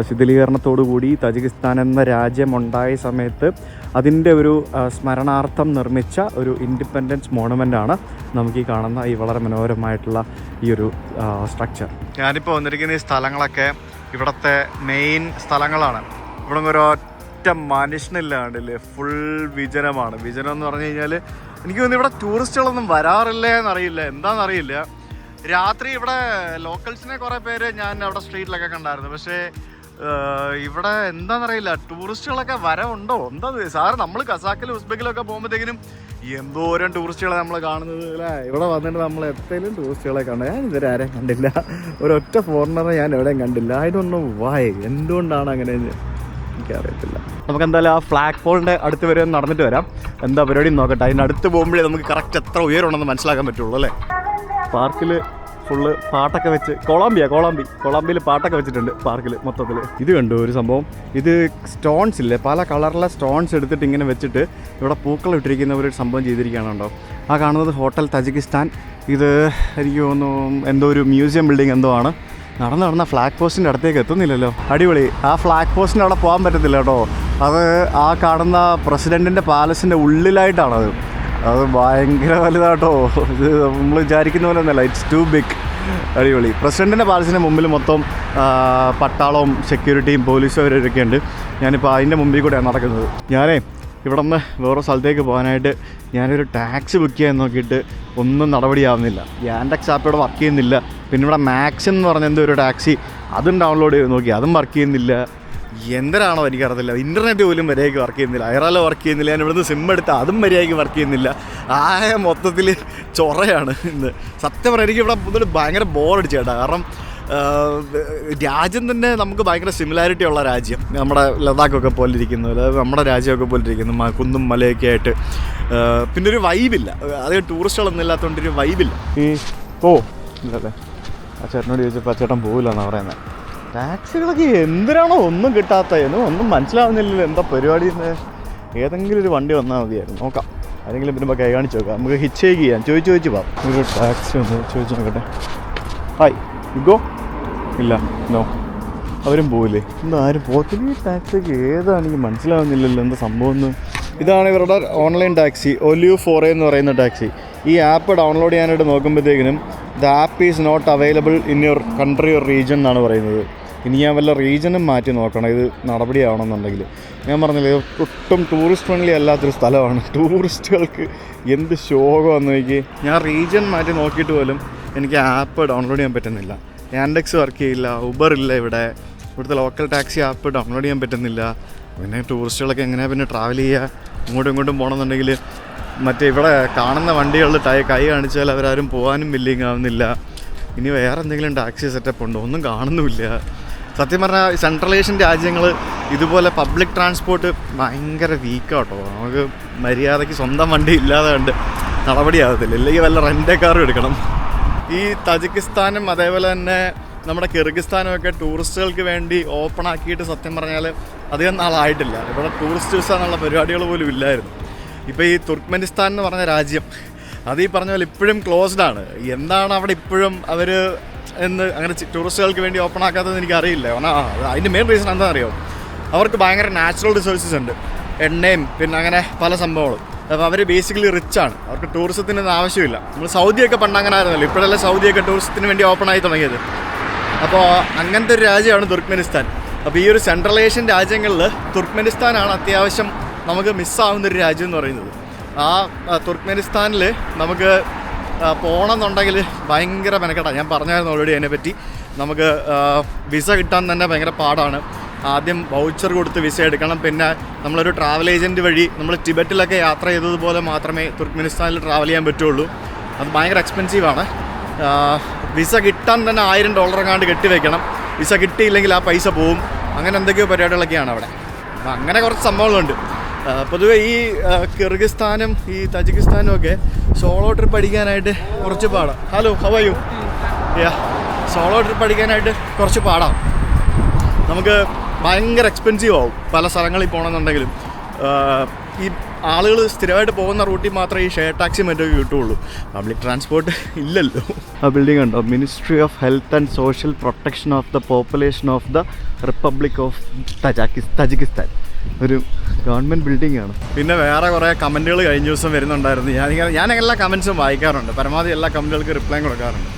ശിഥിലീകരണത്തോടു കൂടി തജിക്കിസ്ഥാൻ എന്ന രാജ്യം ഉണ്ടായ സമയത്ത് അതിൻ്റെ ഒരു സ്മരണാർത്ഥം നിർമ്മിച്ച ഒരു ഇൻഡിപെൻഡൻസ് മോണുമെൻ്റാണ് നമുക്ക് ഈ കാണുന്ന ഈ വളരെ മനോഹരമായിട്ടുള്ള ഈ ഒരു സ്ട്രക്ചർ. ഞാനിപ്പോൾ വന്നിരിക്കുന്ന ഈ സ്ഥലങ്ങളൊക്കെ ഇവിടുത്തെ മെയിൻ സ്ഥലങ്ങളാണ്. ഇവിടെ ഒരു മനുഷ്യനില്ലാണ്ടില്ലേ, ഫുൾ വിജനമാണ്. വിജനം എന്ന് പറഞ്ഞു കഴിഞ്ഞാൽ എനിക്ക് തോന്നുന്നു ഇവിടെ ടൂറിസ്റ്റുകളൊന്നും വരാറില്ലേ എന്നറിയില്ല, എന്താണെന്നറിയില്ല. രാത്രി ഇവിടെ ലോക്കൽസിനെ കുറേ പേര് ഞാൻ അവിടെ സ്ട്രീറ്റിലൊക്കെ കണ്ടായിരുന്നു. പക്ഷേ ഇവിടെ എന്താണെന്നറിയില്ല, ടൂറിസ്റ്റുകളൊക്കെ വരവുണ്ടോ എന്താ സാറ്? നമ്മൾ കസാക്കിലും ഉസ്ബെക്കിലൊക്കെ പോകുമ്പോഴത്തേക്കിനും എന്തോരം ടൂറിസ്റ്റുകളെ നമ്മൾ കാണുന്നത് അല്ലേ. ഇവിടെ വന്നിട്ട് നമ്മൾ എപ്പോഴും ടൂറിസ്റ്റുകളെ കണ്ടു. ഞാൻ ഇതുവരെ ആരെയും കണ്ടില്ല, ഒരൊറ്റ ഫോറിനറെ ഞാൻ എവിടെയും കണ്ടില്ല. അതിനൊന്നും വായ് എന്തുകൊണ്ടാണ് അങ്ങനെ എനിക്കറിയത്തില്ല. നമുക്ക് എന്തായാലും ആ ഫ്ലാഗ് പോളിൻ്റെ അടുത്ത് വരെ നടന്നിട്ട് വരാം, എന്താ പരിപാടി നോക്കട്ടെ. അതിൻ്റെ അടുത്ത് പോകുമ്പോഴേ നമുക്ക് കറക്റ്റ് എത്ര ഉയരമുണ്ടെന്ന് മനസ്സിലാക്കാൻ പറ്റുള്ളൂ അല്ലേ. പാർക്കിൽ ഫുള്ള് പാട്ടൊക്കെ വെച്ച്, കൊളാമ്പിയിൽ പാട്ടൊക്കെ വെച്ചിട്ടുണ്ട് പാർക്കിൽ മൊത്തത്തിൽ. ഇത് കണ്ടു ഒരു സംഭവം, ഇത് സ്റ്റോൺസ് ഇല്ലേ, പല കളറിലെ സ്റ്റോൺസ് എടുത്തിട്ട് ഇങ്ങനെ വെച്ചിട്ട് ഇവിടെ പൂക്കൾ ഇട്ടിരിക്കുന്ന ഒരു സംഭവം ചെയ്തിരിക്കുകയാണുണ്ടോ. ആ കാണുന്നത് ഹോട്ടൽ തജിക്കിസ്ഥാൻ. ഇത് എനിക്ക് തോന്നുന്നു എന്തോ ഒരു മ്യൂസിയം ബിൽഡിംഗ് എന്തോ ആണ്. നടന്ന ഫ്ലാഗ് പോസ്റ്റിൻ്റെ അടുത്തേക്ക് എത്തുന്നില്ലല്ലോ. അടിപൊളി. ആ ഫ്ലാഗ് പോസ്റ്റിൻ്റെ അവിടെ പോകാൻ പറ്റത്തില്ല കേട്ടോ. അത് ആ കാണുന്ന പ്രസിഡൻറ്റിൻ്റെ പാലസിൻ്റെ ഉള്ളിലായിട്ടാണത്. അത് ഭയങ്കര വലുതാട്ടോ. ഇത് നമ്മൾ വിചാരിക്കുന്ന പോലെ ഒന്നല്ല, ഇറ്റ്സ് ടു ബിഗ്. അടിപൊളി. പ്രസിഡൻറ്റിൻ്റെ പാലസിൻ്റെ മുമ്പിൽ മൊത്തം പട്ടാളവും സെക്യൂരിറ്റിയും പോലീസും അവരൊക്കെ ഉണ്ട്. ഞാനിപ്പോൾ അതിൻ്റെ മുമ്പിൽ കൂടെയാണ് നടക്കുന്നത്. ഞാനേ ഇവിടെ നിന്ന് വേറെ സ്ഥലത്തേക്ക് പോകാനായിട്ട് ഞാനൊരു ടാക്സി ബുക്ക് ചെയ്യാൻ നോക്കിയിട്ട് ഒന്നും നടപടിയാവുന്നില്ല. യാൻഡെക്സ് ആപ്പ് ഇവിടെ വർക്ക് ചെയ്യുന്നില്ല. പിന്നെ ഇവിടെ മാക്സ് എന്ന് പറഞ്ഞ എന്തോ ഒരു ടാക്സി, അതും ഡൗൺലോഡ് ചെയ്ത് നോക്കി, അതും വർക്ക് ചെയ്യുന്നില്ല. എന്തരാണോ എനിക്കറിയത്തില്ല. ഇൻ്റർനെറ്റ് പോലും മര്യാദയ്ക്ക് വർക്ക് ചെയ്യുന്നില്ല, ഐറാലോ വർക്ക് ചെയ്യുന്നില്ല. ഞാൻ ഇവിടുന്ന് സിം എടുത്ത് അതും മര്യാദയ്ക്ക് വർക്ക് ചെയ്യുന്നില്ല. മൊത്തത്തിൽ ചൊറയാണ് ഇന്ന്. സത്യം പറയാം, എനിക്കിവിടെ മുതൽ ഭയങ്കര ബോറടിച്ചു കേട്ടോ. കാരണം രാജ്യം തന്നെ നമുക്ക് ഭയങ്കര സിമിലാരിറ്റി ഉള്ള രാജ്യം. നമ്മുടെ ലഡാക്കൊക്കെ പോലെ ഇരിക്കുന്നു, അതായത് നമ്മുടെ രാജ്യമൊക്കെ പോലെ ഇരിക്കുന്നു, കുന്നും മലയൊക്കെ ആയിട്ട്. പിന്നെ ഒരു വൈബില്ല, അധികം ടൂറിസ്റ്റുകളൊന്നും ഇല്ലാത്തതുകൊണ്ട് ഒരു വൈബില്ല. ഇല്ലല്ലേ, ആ ചേട്ടനോട് ചോദിച്ചപ്പോൾ ആ ചേട്ടൻ പോകില്ല എന്നാണ് പറയുന്നത്. ടാക്സികളൊക്കെ എന്തിനാണോ ഒന്നും കിട്ടാത്തതെന്ന് ഒന്നും മനസ്സിലാവുന്നില്ലല്ലോ. എന്താ പരിപാടി? ഏതെങ്കിലും ഒരു വണ്ടി വന്നാൽ മതിയായിരുന്നു. നോക്കാം, ആരെങ്കിലും പിന്നെ കൈ കാണിച്ച് നോക്കാം. നമുക്ക് ഹിച്ച് ചെയ്യാം, ചോദിച്ച് പോകാം. ഒരു ടാക്സി ഒന്ന് ചോദിച്ചു നോക്കട്ടെ. Hi, go. ഇല്ല, നോ, അവരും പോവില്ലേ? എന്താ ആരും പോകത്തില്ല. ഈ ടാക്സിക്ക് ഏതാണ് എനിക്ക് മനസ്സിലാവുന്നില്ലല്ലോ, എന്താ സംഭവം എന്ന്. ഇതാണ് ഇവരുടെ ഓൺലൈൻ ടാക്സി, ഒലിവ് ഫോറേ എന്ന് പറയുന്ന ടാക്സി. ഈ ആപ്പ് ഡൗൺലോഡ് ചെയ്യാനായിട്ട് നോക്കുമ്പോഴത്തേക്കിനും the app is not available in your country or region എന്നാണ് പറയുന്നത്. ഇനി ഞാൻ വല്ല റീജിയനും മാറ്റി നോക്കണം ഇത് നടപടിയാവണമെന്നുണ്ടെങ്കിൽ. ഞാൻ പറഞ്ഞില്ലേ, ഒട്ടും ടൂറിസ്റ്റ് ഫ്രണ്ട്ലി അല്ലാത്തൊരു സ്ഥലമാണ്. ടൂറിസ്റ്റുകൾക്ക് എന്ത് ശോകമാണെന്ന് നോക്കി. ഞാൻ റീജിയൻ മാറ്റി നോക്കിയിട്ട് പോലും എനിക്ക് ആപ്പ് ഡൗൺലോഡ് ചെയ്യാൻ പറ്റുന്നില്ല. യാൻഡെക്സ് വർക്ക് ചെയ്യില്ല, ഉബർ ഇല്ല ഇവിടുത്തെ ലോക്കൽ ടാക്സി ആപ്പ് ഡൗൺലോഡ് ചെയ്യാൻ പറ്റുന്നില്ല. പിന്നെ ടൂറിസ്റ്റുകളൊക്കെ എങ്ങനെയാണ് പിന്നെ ട്രാവൽ ചെയ്യുക? ഇങ്ങോട്ടും പോകണമെന്നുണ്ടെങ്കിൽ മറ്റേ ഇവിടെ കാണുന്ന വണ്ടികളിൽ കൈ കാണിച്ചാൽ അവരാരും പോകാനും വില്ലിങ് ആവുന്നില്ല. ഇനി വേറെ എന്തെങ്കിലും ടാക്സി സെറ്റപ്പ് ഉണ്ടോ? ഒന്നും കാണുന്നുമില്ല. സത്യം പറഞ്ഞാൽ സെൻട്രൽ ഏഷ്യൻ രാജ്യങ്ങൾ ഇതുപോലെ പബ്ലിക് ട്രാൻസ്പോർട്ട് ഭയങ്കര വീക്കാട്ടോ. നമുക്ക് മര്യാദയ്ക്ക് സ്വന്തം വണ്ടി ഇല്ലാതെ കണ്ട് നടപടിയാകത്തില്ല. ഇല്ലെങ്കിൽ വല്ല റെൻ്റ് കാറും എടുക്കണം. ഈ തജിക്കിസ്ഥാനും അതേപോലെ തന്നെ നമ്മുടെ കിർഗിസ്ഥാനും ഒക്കെ ടൂറിസ്റ്റുകൾക്ക് വേണ്ടി ഓപ്പൺ ആക്കിയിട്ട് സത്യം പറഞ്ഞാൽ അധികം നാളായിട്ടില്ല. ഇവിടെ ടൂറിസ്റ്റ് വിസ എന്നുള്ള പരിപാടികൾ പോലും ഇല്ലായിരുന്നു. ഇപ്പോൾ ഈ തുർക്ക്മെനിസ്ഥാൻ എന്ന് പറഞ്ഞ രാജ്യം, അത് ഈ പറഞ്ഞ പോലെ ഇപ്പോഴും ക്ലോസ്ഡാണ്. എന്താണ് അവിടെ ഇപ്പോഴും അവർ അങ്ങനെ ടൂറിസ്റ്റുകൾക്ക് വേണ്ടി ഓപ്പൺ ആക്കാത്തതെന്ന് എനിക്കറിയില്ല. അതിൻ്റെ മെയിൻ റീസൺ എന്താണെന്ന് അറിയോ? അവർക്ക് ഭയങ്കര നാച്ചുറൽ റിസോഴ്സസ് ഉണ്ട്, എണ്ണയും പിന്നെ അങ്ങനെ പല സംഭവങ്ങളും. അപ്പോൾ അവർ ബേസിക്കലി റിച്ചാണ്, അവർക്ക് ടൂറിസത്തിനൊന്നും ആവശ്യമില്ല. നമ്മൾ സൗദിയൊക്കെ പണ്ട് അങ്ങനെ ആയിരുന്നല്ലോ, ഇപ്പോഴല്ലേ സൗദിയൊക്കെ ടൂറിസത്തിന് വേണ്ടി ഓപ്പൺ ആയി തുടങ്ങിയത്. അപ്പോൾ അങ്ങനത്തെ ഒരു രാജ്യമാണ് തുർക്ക്മെനിസ്ഥാൻ. അപ്പോൾ ഈ ഒരു സെൻട്രൽ ഏഷ്യൻ രാജ്യങ്ങളിൽ തുർക്ക്മെനിസ്ഥാനാണ് അത്യാവശ്യം നമുക്ക് മിസ്സാവുന്നൊരു രാജ്യം എന്ന് പറയുന്നത്. ആ തുർക്ക്മെനിസ്ഥാനിൽ നമുക്ക് പോകണമെന്നുണ്ടെങ്കിൽ ഭയങ്കര മെനക്കെട്ടാണ്. ഞാൻ പറഞ്ഞായിരുന്നു ഓൾറെഡി അതിനെപ്പറ്റി. നമുക്ക് വിസ കിട്ടാൻ തന്നെ ഭയങ്കര പാടാണ്. ആദ്യം വൗച്ചർ കൊടുത്ത് വിസ എടുക്കണം. പിന്നെ നമ്മളൊരു ട്രാവൽ ഏജൻറ്റ് വഴി നമ്മൾ ടിബറ്റിലൊക്കെ യാത്ര ചെയ്തതുപോലെ മാത്രമേ തുർക്ക്മെനിസ്ഥാനിൽ ട്രാവൽ ചെയ്യാൻ പറ്റുള്ളൂ. അത് ഭയങ്കര എക്സ്പെൻസീവാണ്. വിസ കിട്ടാൻ തന്നെ $1000 എങ്ങാണ്ട് കെട്ടി വെക്കണം. വിസ കിട്ടിയില്ലെങ്കിൽ ആ പൈസ പോവും. അങ്ങനെ എന്തൊക്കെയോ പരിപാടികളൊക്കെയാണ് അവിടെ. അപ്പം അങ്ങനെ കുറച്ച് സംഭവങ്ങളുണ്ട്. പൊതുവെ ഈ കിർഗിസ്ഥാനും ഈ തജിക്കിസ്ഥാനും ഒക്കെ സോളോ ട്രിപ്പ് അടിക്കാനായിട്ട് കുറച്ച് പാടാം. Hello, how are you? Solo trip അടിക്കാനായിട്ട് കുറച്ച് പാടാം. നമുക്ക് ഭയങ്കര എക്സ്പെൻസീവ് ആവും പല സ്ഥലങ്ങളിൽ പോകണമെന്നുണ്ടെങ്കിലും. ഈ ആളുകൾ സ്ഥിരമായിട്ട് പോകുന്ന റൂട്ടിൽ മാത്രമേ ഈ ഷെയർ ടാക്സി മറ്റൊക്കെ കിട്ടുള്ളൂ. പബ്ലിക് ട്രാൻസ്പോർട്ട് ഇല്ലല്ലോ. ആ ബിൽഡിംഗ് ഉണ്ടോ? Ministry of health and social protection of the population of the republic of Tajikistan. ഒരു ഗവൺമെൻറ് ബിൽഡിംഗ് ആണ്. പിന്നെ വേറെ കുറേ കമൻറ്റുകൾ കഴിഞ്ഞ ദിവസം വരുന്നുണ്ടായിരുന്നു. ഞാൻ എല്ലാ കമൻസും വായിക്കാറുണ്ട്. പരമാവധി എല്ലാ കമൻറ്റുകൾക്ക് റിപ്ലൈ കൊടുക്കാറുണ്ട്.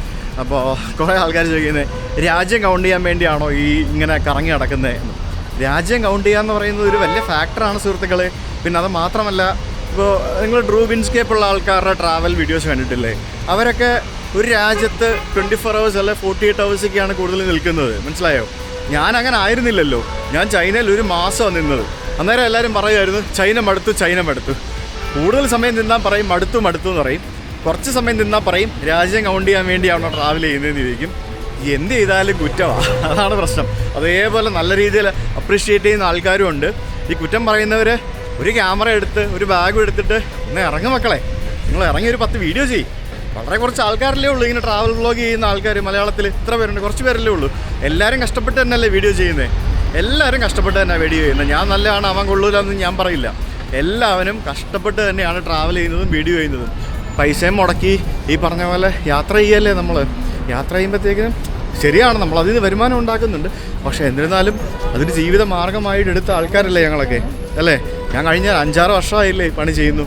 അപ്പോൾ കുറേ ആൾക്കാർ ചോദിക്കുന്നത് രാജ്യം കൗണ്ട് ചെയ്യാൻ വേണ്ടിയാണോ ഈ ഇങ്ങനെ കറങ്ങി നടക്കുന്നത് എന്ന്. രാജ്യം കൗണ്ട് ചെയ്യുക എന്ന് പറയുന്നത് ഒരു വലിയ ഫാക്ടറാണ് സുഹൃത്തുക്കളെ. പിന്നെ അത് മാത്രമല്ല, ഇപ്പോൾ നിങ്ങൾ ഡ്രൂബിൻസ്കേപ്പ് ഉള്ള ആൾക്കാരുടെ ട്രാവൽ വീഡിയോസ് കണ്ടിട്ടില്ലേ? അവരൊക്കെ ഒരു രാജ്യത്ത് 24 hours അല്ലെ 48 hours കൂടുതൽ നിൽക്കുന്നത്. മനസ്സിലായോ? ഞാൻ അങ്ങനെ ആയിരുന്നില്ലല്ലോ. ഞാൻ ചൈനയിൽ 1 മാസമാണ് നിന്നത്. അന്നേരം എല്ലാവരും പറയുമായിരുന്നു ചൈന മടുത്തു. കൂടുതൽ സമയം നിന്നാൽ പറയും മടുത്തു എന്ന് പറയും. കുറച്ച് സമയം നിന്നാൽ പറയും രാജ്യം കൗണ്ട് ചെയ്യാൻ വേണ്ടിയാണോ ട്രാവൽ ചെയ്യുന്നതെന്ന് ചോദിക്കും. എന്ത് ചെയ്താലും കുറ്റമാണ്, അതാണ് പ്രശ്നം. അതേപോലെ നല്ല രീതിയിൽ അപ്രീഷിയേറ്റ് ചെയ്യുന്ന ആൾക്കാരും ഉണ്ട്. ഈ കുറ്റം പറയുന്നവർ ഒരു ക്യാമറ എടുത്ത് ഒരു ബാഗും എടുത്തിട്ട് ഇന്ന് ഇറങ്ങും മക്കളെ, നിങ്ങൾ ഇറങ്ങി ഒരു 10 വീഡിയോ ചെയ്യും. വളരെ കുറച്ച് ആൾക്കാരല്ലേ ഉള്ളൂ ഇങ്ങനെ ട്രാവൽ വ്ളോഗ് ചെയ്യുന്ന ആൾക്കാർ മലയാളത്തിൽ. ഇത്ര പേരുണ്ട്, കുറച്ച് പേരല്ലേ ഉള്ളൂ. എല്ലാവരും കഷ്ടപ്പെട്ട് തന്നെയല്ലേ വീഡിയോ ചെയ്യുന്നത്. എല്ലാവരും കഷ്ടപ്പെട്ട് തന്നെ വീഡിയോ ചെയ്യുന്നത്. ഞാൻ നല്ലതാണ് അവൻ കൊള്ളൂലെന്ന് ഞാൻ പറയില്ല. എല്ലാവരും കഷ്ടപ്പെട്ട് തന്നെയാണ് ട്രാവൽ ചെയ്യുന്നതും വീഡിയോ ചെയ്യുന്നതും. പൈസയും മുടക്കി ഈ പറഞ്ഞ പോലെ യാത്ര ചെയ്യല്ലേ നമ്മൾ. യാത്ര ചെയ്യുമ്പോഴത്തേക്കിനും ശരിയാണ് നമ്മൾ അതിൽ നിന്ന് വരുമാനം ഉണ്ടാക്കുന്നുണ്ട്. പക്ഷേ എന്നിരുന്നാലും അതൊരു ജീവിത മാർഗമായിട്ട് എടുത്ത ആൾക്കാരല്ലേ ഞങ്ങളൊക്കെ, അല്ലേ? ഞാൻ കഴിഞ്ഞ 5-6 വർഷമായില്ലേ പണി ചെയ്യുന്നു.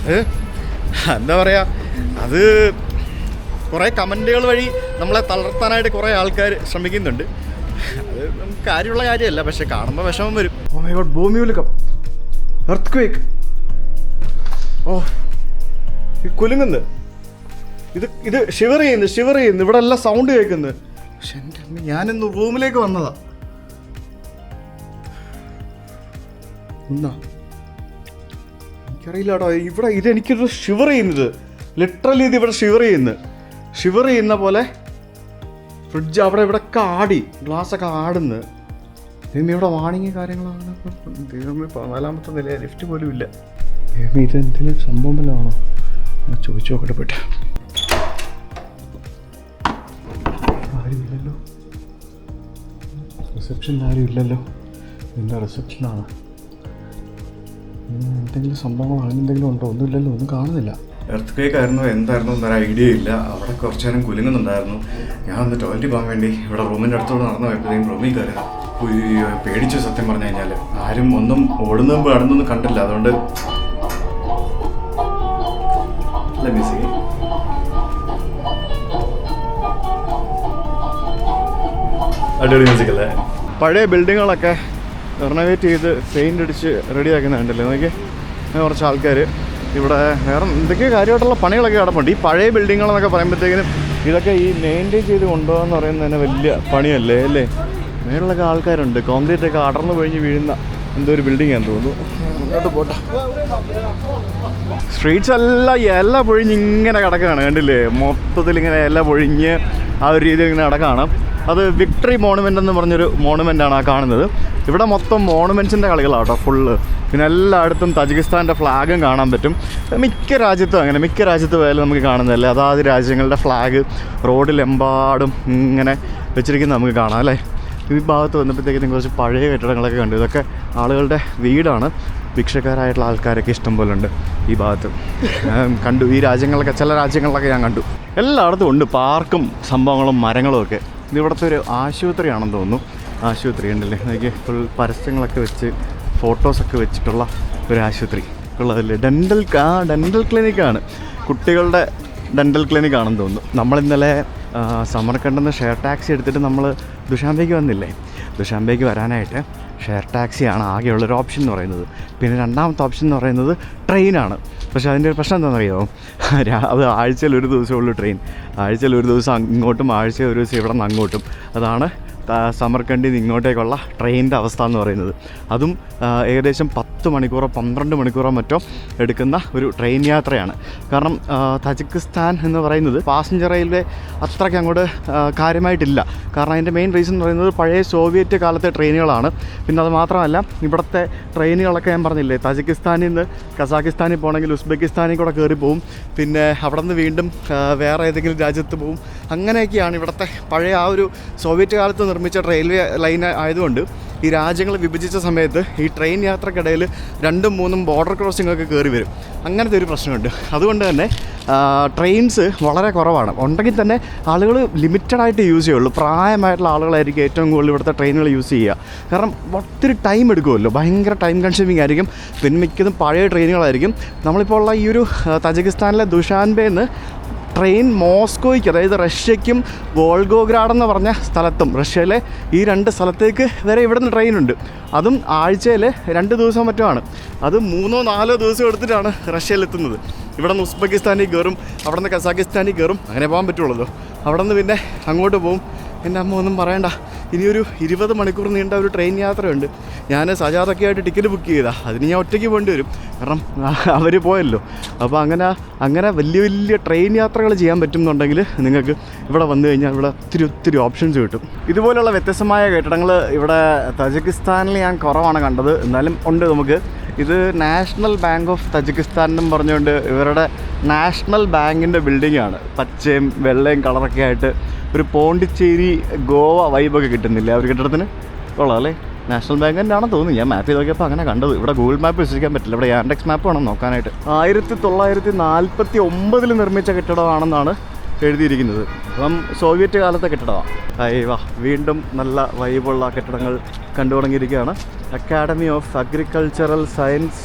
അത് എന്താ പറയുക, അത് കുറേ കമൻറ്റുകൾ വഴി നമ്മളെ തളർത്താനായിട്ട് കുറേ ആൾക്കാർ ശ്രമിക്കുന്നുണ്ട്. അത് നമുക്ക് കാര്യമുള്ള കാര്യമല്ല, പക്ഷെ കാണുമ്പോൾ വിഷമം വരും. ഓ മൈ ഗോഡ്, ഭൂമികുലുക്കം, എർത്ത്ക്വേക്ക്. ഓ ഈ കുലുങ്ങുന്നു, ഇത് ഷിവർ ചെയ്യുന്നു. ഇവിടെ എല്ലാം സൗണ്ട് കേൾക്കുന്നത്. പക്ഷെ എൻ്റെ അമ്മ, ഞാനിന്ന് റൂമിലേക്ക് വന്നതാ. എനിക്കറിയില്ല കേട്ടോ, ഇവിടെ ഇതെനിക്കൊരു ഷിവർ ചെയ്യുന്നത്. ലിറ്ററലി ഇത് ഇവിടെ ഷിവർ ചെയ്യുന്ന പോലെ. ഫ്രിഡ്ജ് അവിടെ ഇവിടെയൊക്കെ ആടി, ഗ്ലാസ്സൊക്കെ ആടുന്നു. ദൈവമേ, ഇവിടെ വാണിങ് കാര്യങ്ങളാണ്. ദൈവമേ, 14ാമത്തെ നില, ലിഫ്റ്റ് പോലും ഇല്ല. ദൈവമേ, ഇത് എന്തെങ്കിലും സംഭവം വല്ലതാണോ? ചോദിച്ചു നോക്കട്ടെ പോട്ടെ. ആരുമില്ലല്ലോ, റിസപ്ഷനിൽ ആരും ഇല്ലല്ലോ. എൻ്റെ റിസപ്ഷനാണ്. എന്തെങ്കിലും സംഭവങ്ങൾ അങ്ങനെന്തെങ്കിലും ഉണ്ടോ? ഒന്നുമില്ലല്ലോ, ഒന്നും കാണുന്നില്ല. എർത്ത്ക്വേക്ക് ആയിരുന്നു എന്തായിരുന്നു എന്നൊരു ഐഡിയ ഇല്ല. അവിടെ കുറച്ച് നേരം കുലുങ്ങുന്നുണ്ടായിരുന്നു. ഞാനൊന്ന് ടോയ്ലറ്റിൽ പോകാൻ വേണ്ടി ഇവിടെ റൂമിൻ്റെ അടുത്തോടെ നടന്നു പോയപ്പോഴത്തേക്കും റൂമിൽ കയറുക പേടിച്ചു. സത്യം പറഞ്ഞു കഴിഞ്ഞാൽ ആരും ഒന്നും ഓടുന്നതും കടന്നൊന്നും കണ്ടില്ല. അതുകൊണ്ട് അടിപൊളി മ്യൂസിക് അല്ലേ? പഴയ ബിൽഡിങ്ങുകളൊക്കെ റിനോവേറ്റ് ചെയ്ത് പെയിൻ്റ് അടിച്ച് റെഡിയാക്കുന്നുണ്ടല്ലോ. നോക്കി കുറച്ച് ആൾക്കാർ ഇവിടെ വേറെ എന്തൊക്കെയോ കാര്യമായിട്ടുള്ള പണികളൊക്കെ കിടപ്പുണ്ട്. ഈ പഴയ ബിൽഡിങ്ങുകളെന്നൊക്കെ പറയുമ്പോഴത്തേക്കിനും ഇതൊക്കെ ഈ മെയിൻറ്റെയിൻ ചെയ്ത് കൊണ്ടുപോകാന്ന് പറയുന്നത് തന്നെ വലിയ പണിയല്ലേ, അല്ലേ? മേളിലൊക്കെ ആൾക്കാരുണ്ട്. കോൺക്രീറ്റ് ഒക്കെ അടർന്നു കഴിഞ്ഞ് വീഴുന്ന എന്തോ ഒരു ബിൽഡിങ്ങാന്ന് തോന്നുന്നു. മുന്നോട്ട് പോട്ടെ. സ്ട്രീറ്റ്സ് എല്ലാം ഇല പൊഴിഞ്ഞ് ഇങ്ങനെ കിടക്കുകയാണ്, കണ്ടില്ലേ? മൊത്തത്തിൽ ഇങ്ങനെ ഇല പൊഴിഞ്ഞ് ആ ഒരു രീതിയിൽ ഇങ്ങനെ കിടക്കുകയാണ്. അത് വിക്ടറി മോണുമെൻ്റ് എന്ന് പറഞ്ഞൊരു മോണുമെൻ്റാണ് ആ കാണുന്നത്. ഇവിടെ മൊത്തം മോണുമെൻറ്റ്സിൻ്റെ കളികളാണ് കേട്ടോ ഫുള്ള്. പിന്നെ എല്ലായിടത്തും തജിക്കിസ്ഥാൻ്റെ ഫ്ലാഗും കാണാൻ പറ്റും. മിക്ക രാജ്യത്തും അങ്ങനെ, മിക്ക രാജ്യത്ത് പോയാലും നമുക്ക് കാണുന്നതല്ലേ, അതാത് രാജ്യങ്ങളുടെ ഫ്ലാഗ് റോഡിലെമ്പാടും ഇങ്ങനെ വെച്ചിരിക്കുന്നത് നമുക്ക് കാണാം, അല്ലേ? ഈ ഭാഗത്ത് വന്നപ്പോഴത്തേക്കും കുറച്ച് പഴയ കെട്ടിടങ്ങളൊക്കെ കണ്ടു. ഇതൊക്കെ ആളുകളുടെ വീടാണ്. ഭിക്ഷക്കാരായിട്ടുള്ള ആൾക്കാരൊക്കെ ഇഷ്ടം പോലെ ഉണ്ട് ഈ ഭാഗത്ത്. കണ്ടു ഈ രാജ്യങ്ങളൊക്കെ, ചില രാജ്യങ്ങളിലൊക്കെ ഞാൻ കണ്ടു. എല്ലായിടത്തും ഉണ്ട് പാർക്കും സംഭവങ്ങളും മരങ്ങളും ഒക്കെ. ഇതിവിടുത്തെ ഒരു ആശുപത്രിയാണെന്ന് തോന്നുന്നു. ആശുപത്രി ഉണ്ടല്ലേ, എനിക്ക് ഫുൾ പരസ്യങ്ങളൊക്കെ വെച്ച് ഫോട്ടോസൊക്കെ വെച്ചിട്ടുള്ള ഒരു ആശുപത്രി ഉള്ളതല്ലേ. ഡെൻ്റൽ ക്ലിനിക്കാണ്, കുട്ടികളുടെ ഡെൻ്റൽ ക്ലിനിക്കാണെന്ന് തോന്നുന്നു. നമ്മളിന്നലെ സമർക്കണ്ടിൽ നിന്ന് ഷെയർ ടാക്സി എടുത്തിട്ട് നമ്മൾ ദുഷാംബേക്ക് വന്നില്ലേ. ദുഷാംബേക്ക് വരാനായിട്ട് ഷെയർ ടാക്സിയാണ് ആകെയുള്ളൊരു ഓപ്ഷൻ എന്ന് പറയുന്നത്. പിന്നെ രണ്ടാമത്തെ ഓപ്ഷൻ എന്ന് പറയുന്നത് ട്രെയിനാണ്. പക്ഷേ അതിൻ്റെ ഒരു പ്രശ്നം എന്താണെന്നറിയാമോ? അത് ആഴ്ചയിൽ ഒരു ദിവസമുള്ളൂ ട്രെയിൻ. ആഴ്ചയിൽ ഒരു ദിവസം ഇങ്ങോട്ടും ആഴ്ചയിൽ ഒരു ദിവസം ഇവിടെ നിന്ന് അങ്ങോട്ടും. അതാണ് സമർക്കണ്ടിൽ നിന്ന് ഇങ്ങോട്ടേക്കുള്ള ട്രെയിനിൻ്റെ അവസ്ഥ എന്ന് പറയുന്നത്. അതും ഏകദേശം 10 മണിക്കൂറോ 12 മണിക്കൂറോ മറ്റോ എടുക്കുന്ന ഒരു ട്രെയിൻ യാത്രയാണ്. കാരണം തജിക്കിസ്ഥാൻ എന്ന് പറയുന്നത് പാസഞ്ചർ റെയിൽവേ അത്രയ്ക്ക് അങ്ങോട്ട് കാര്യമായിട്ടില്ല. കാരണം അതിൻ്റെ മെയിൻ റീസൺ എന്ന് പറയുന്നത് പഴയ സോവിയറ്റ് കാലത്തെ ട്രെയിനുകളാണ്. പിന്നെ അത് മാത്രമല്ല ഇവിടുത്തെ ട്രെയിനുകളൊക്കെ ഞാൻ പറഞ്ഞില്ലേ, തജിക്കിസ്ഥാനിൽ നിന്ന് കസാഖിസ്ഥാനിൽ പോകണമെങ്കിൽ ഉസ്ബെക്കിസ്ഥാനിൽ കൂടെ കയറി പോവും, പിന്നെ അവിടെ നിന്ന് വീണ്ടും വേറെ ഏതെങ്കിലും രാജ്യത്ത് പോവും. അങ്ങനെയൊക്കെയാണ് ഇവിടുത്തെ പഴയ ആ ഒരു സോവിയറ്റ് കാലത്ത് നിർമ്മിച്ച റെയിൽവേ ലൈൻ ആയതുകൊണ്ട് ഈ രാജ്യങ്ങൾ വിഭജിച്ച സമയത്ത് ഈ ട്രെയിൻ യാത്രക്കിടയിൽ 2-3 ബോർഡർ ക്രോസിംഗ് ഒക്കെ കയറി വരും. അങ്ങനത്തെ ഒരു പ്രശ്നമുണ്ട്. അതുകൊണ്ട് തന്നെ ട്രെയിൻസ് വളരെ കുറവാണ്. ഉണ്ടെങ്കിൽ തന്നെ ആളുകൾ ലിമിറ്റഡായിട്ട് യൂസ് ചെയ്യുള്ളൂ. പ്രായമായിട്ടുള്ള ആളുകളായിരിക്കും ഏറ്റവും കൂടുതൽ ഇവിടുത്തെ ട്രെയിനുകൾ യൂസ് ചെയ്യുക. കാരണം ഒത്തിരി ടൈം എടുക്കുമല്ലോ, ഭയങ്കര ടൈം കൺസ്യൂമിങ് ആയിരിക്കും. പിന്നെ മിക്കതും പഴയ ട്രെയിനുകളായിരിക്കും. നമ്മളിപ്പോൾ ഉള്ള ഈ ഒരു തജിക്കിസ്ഥാനിലെ ദുഷാൻബേന്ന് ട്രെയിൻ മോസ്കോയ്ക്ക്, അതായത് റഷ്യയ്ക്കും വോൾഗോഗ്രാഡ് എന്ന് പറഞ്ഞ സ്ഥലത്തും, റഷ്യയിലെ ഈ 2 സ്ഥലത്തേക്ക് വരെ ഇവിടുന്ന് ട്രെയിനുണ്ട്. അതും ആഴ്ചയിൽ 2 ദിവസം മറ്റുമാണ്. അത് 3-4 ദിവസം എടുത്തിട്ടാണ് റഷ്യയിലെത്തുന്നത്. ഇവിടെ നിന്ന് ഉസ്ബെക്കിസ്ഥാനിൽ കയറും, അവിടെ നിന്ന് കസാഖിസ്ഥാനിൽ കയറും, അങ്ങനെ പോകാൻ പറ്റുള്ളൂ. അവിടെ നിന്ന് പിന്നെ അങ്ങോട്ട് പോകും. എൻ്റെ അമ്മ ഒന്നും പറയണ്ട, ഇനിയൊരു 20 മണിക്കൂർ നീണ്ട ഒരു ട്രെയിൻ യാത്രയുണ്ട്. ഞാൻ സജാദൊക്കെ ആയിട്ട് ടിക്കറ്റ് ബുക്ക് ചെയ്താൽ അതിന് ഞാൻ ഒറ്റയ്ക്ക് പോകേണ്ടി വരും, കാരണം അവർ പോയല്ലോ. അപ്പോൾ അങ്ങനെ വലിയ വലിയ ട്രെയിൻ യാത്രകൾ ചെയ്യാൻ പറ്റുന്നുണ്ടെങ്കിൽ നിങ്ങൾക്ക് ഇവിടെ വന്നു കഴിഞ്ഞാൽ ഇവിടെ ഒത്തിരി ഓപ്ഷൻസ് കിട്ടും. ഇതുപോലുള്ള വ്യത്യസ്തമായ കെട്ടിടങ്ങൾ ഇവിടെ തജിക്കിസ്ഥാനിൽ ഞാൻ കുറവാണ് കണ്ടത്, എന്നാലും ഉണ്ട് നമുക്ക്. ഇത് നാഷണൽ ബാങ്ക് ഓഫ് തജിക്കിസ്ഥാൻ എന്നും പറഞ്ഞുകൊണ്ട് ഇവരുടെ നാഷണൽ ബാങ്കിൻ്റെ ബിൽഡിങ്ങാണ്. പച്ചയും വെള്ളയും കളറൊക്കെ ആയിട്ട് ഒരു പോണ്ടിച്ചേരി ഗോവ വൈബൊക്കെ കിട്ടുന്നില്ല ഒരു കെട്ടിടത്തിന്. കൊള്ളാം അല്ലേ? നാഷണൽ ബാങ്ക് തന്നെയാണെന്ന് തോന്നുന്നു. ഞാൻ മാപ്പ് ചെയ്ത് നോക്കിയപ്പോൾ അങ്ങനെ കണ്ടത്. ഇവിടെ ഗൂഗിൾ മാപ്പ് വിശ്വസിക്കാൻ പറ്റില്ല, ഇവിടെ യാൻഡെക്സ് മാപ്പ് വേണം നോക്കാനായിട്ട്. 1949 നിർമ്മിച്ച കെട്ടിടമാണെന്നാണ് എഴുതിയിരിക്കുന്നത്. അപ്പം സോവിയറ്റ് കാലത്തെ കെട്ടിടമാണ്. വാ, വീണ്ടും നല്ല വൈബുള്ള കെട്ടിടങ്ങൾ കണ്ടു തുടങ്ങിയിരിക്കുകയാണ്. Academy of agricultural science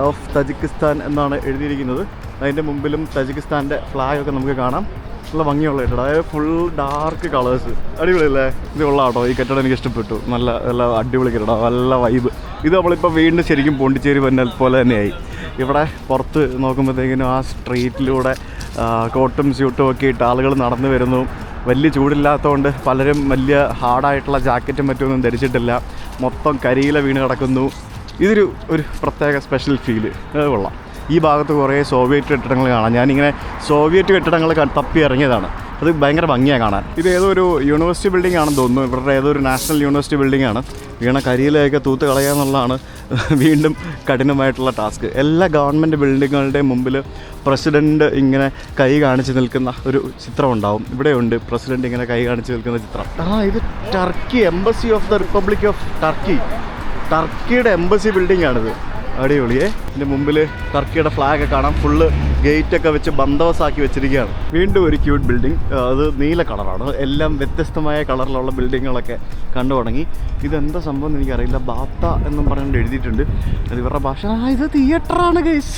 of Tajikistan എന്നാണ് എഴുതിയിരിക്കുന്നത്. അതിൻ്റെ മുമ്പിലും തജിക്കിസ്ഥാൻ്റെ ഫ്ലാഗൊക്കെ നമുക്ക് കാണാം. നല്ല ഭംഗിയുള്ള കെട്ടിടം, അതായത് ഫുൾ ഡാർക്ക് കളേഴ്സ്. അടിപൊളിയല്ലേ? ഇത് കൊള്ളാം കേട്ടോ, ഈ കെട്ടിടം എനിക്ക് ഇഷ്ടപ്പെട്ടു. നല്ല അടിപൊളി കെട്ടിടം, നല്ല വൈബ്. ഇത് നമ്മളിപ്പോൾ വീണ്ടും ശരിക്കും പോണ്ടിച്ചേരി പോലെ തന്നെയായി. ഇവിടെ പുറത്ത് നോക്കുമ്പോഴത്തേക്കിനും ആ സ്ട്രീറ്റിലൂടെ കോട്ടും സ്യൂട്ടും ഒക്കെ ഇട്ട് ആളുകൾ നടന്നു വരുന്നു. വലിയ ചൂടില്ലാത്തതുകൊണ്ട് പലരും വലിയ ഹാർഡായിട്ടുള്ള ജാക്കറ്റും മറ്റൊന്നും ധരിച്ചിട്ടില്ല. മൊത്തം കരിയില വീണ് കിടക്കുന്നു. ഇതൊരു പ്രത്യേക സ്പെഷ്യൽ ഫീല്. അത് കൊള്ളാം. ഈ ഭാഗത്ത് കുറേ സോവിയറ്റ് കെട്ടിടങ്ങൾ കാണാം. ഞാനിങ്ങനെ സോവിയറ്റ് കെട്ടിടങ്ങൾ തപ്പി ഇറങ്ങിയതാണ്. അത് ഭയങ്കര ഭംഗിയാണ് കാണാൻ. ഇത് ഏതോ ഒരു യൂണിവേഴ്സിറ്റി ബിൽഡിംഗ് ആണെന്ന് തോന്നുന്നു. ഇവരുടെ ഏതോ ഒരു നാഷണൽ യൂണിവേഴ്സിറ്റി ബിൽഡിംഗ് ആണ്. വീണ കരിയിലൊക്കെ തൂത്ത് കളയുക എന്നുള്ളതാണ് വീണ്ടും കഠിനമായിട്ടുള്ള ടാസ്ക്. എല്ലാ ഗവൺമെൻറ് ബിൽഡിങ്ങുകളുടെയും മുമ്പിൽ പ്രസിഡൻറ്റ് ഇങ്ങനെ കൈ കാണിച്ച് നിൽക്കുന്ന ഒരു ചിത്രം ഉണ്ടാവും. ഇവിടെയുണ്ട് പ്രസിഡൻറ്റ് ഇങ്ങനെ കൈ കാണിച്ച് നിൽക്കുന്ന ചിത്രം. ഇത് Turkey embassy of the republic of Turkey. ടർക്കിയുടെ എംബസി ബിൽഡിംഗ് ആണിത്. അടിപൊളിയേ. ഇതിൻ്റെ മുമ്പിൽ ടർക്കിയുടെ ഫ്ലാഗ് കാണാം. ഫുള്ള് ഗേറ്റൊക്കെ വെച്ച് ബന്ദോബസ്താക്കി വെച്ചിരിക്കുകയാണ്. വീണ്ടും ഒരു ക്യൂട്ട് ബിൽഡിംഗ്. അത് നീല കളറാണ്. എല്ലാം വ്യത്യസ്തമായ കളറിലുള്ള ബിൽഡിങ്ങുകളൊക്കെ കണ്ടു തുടങ്ങി. ഇതെന്താ സംഭവം എന്ന് എനിക്കറിയില്ല. ബാത്ത എന്നും പറഞ്ഞുകൊണ്ട് എഴുതിയിട്ടുണ്ട്. അത് ഇവരുടെ ഭാഷ. ഇത് തിയേറ്ററാണ് ഗൈസ്.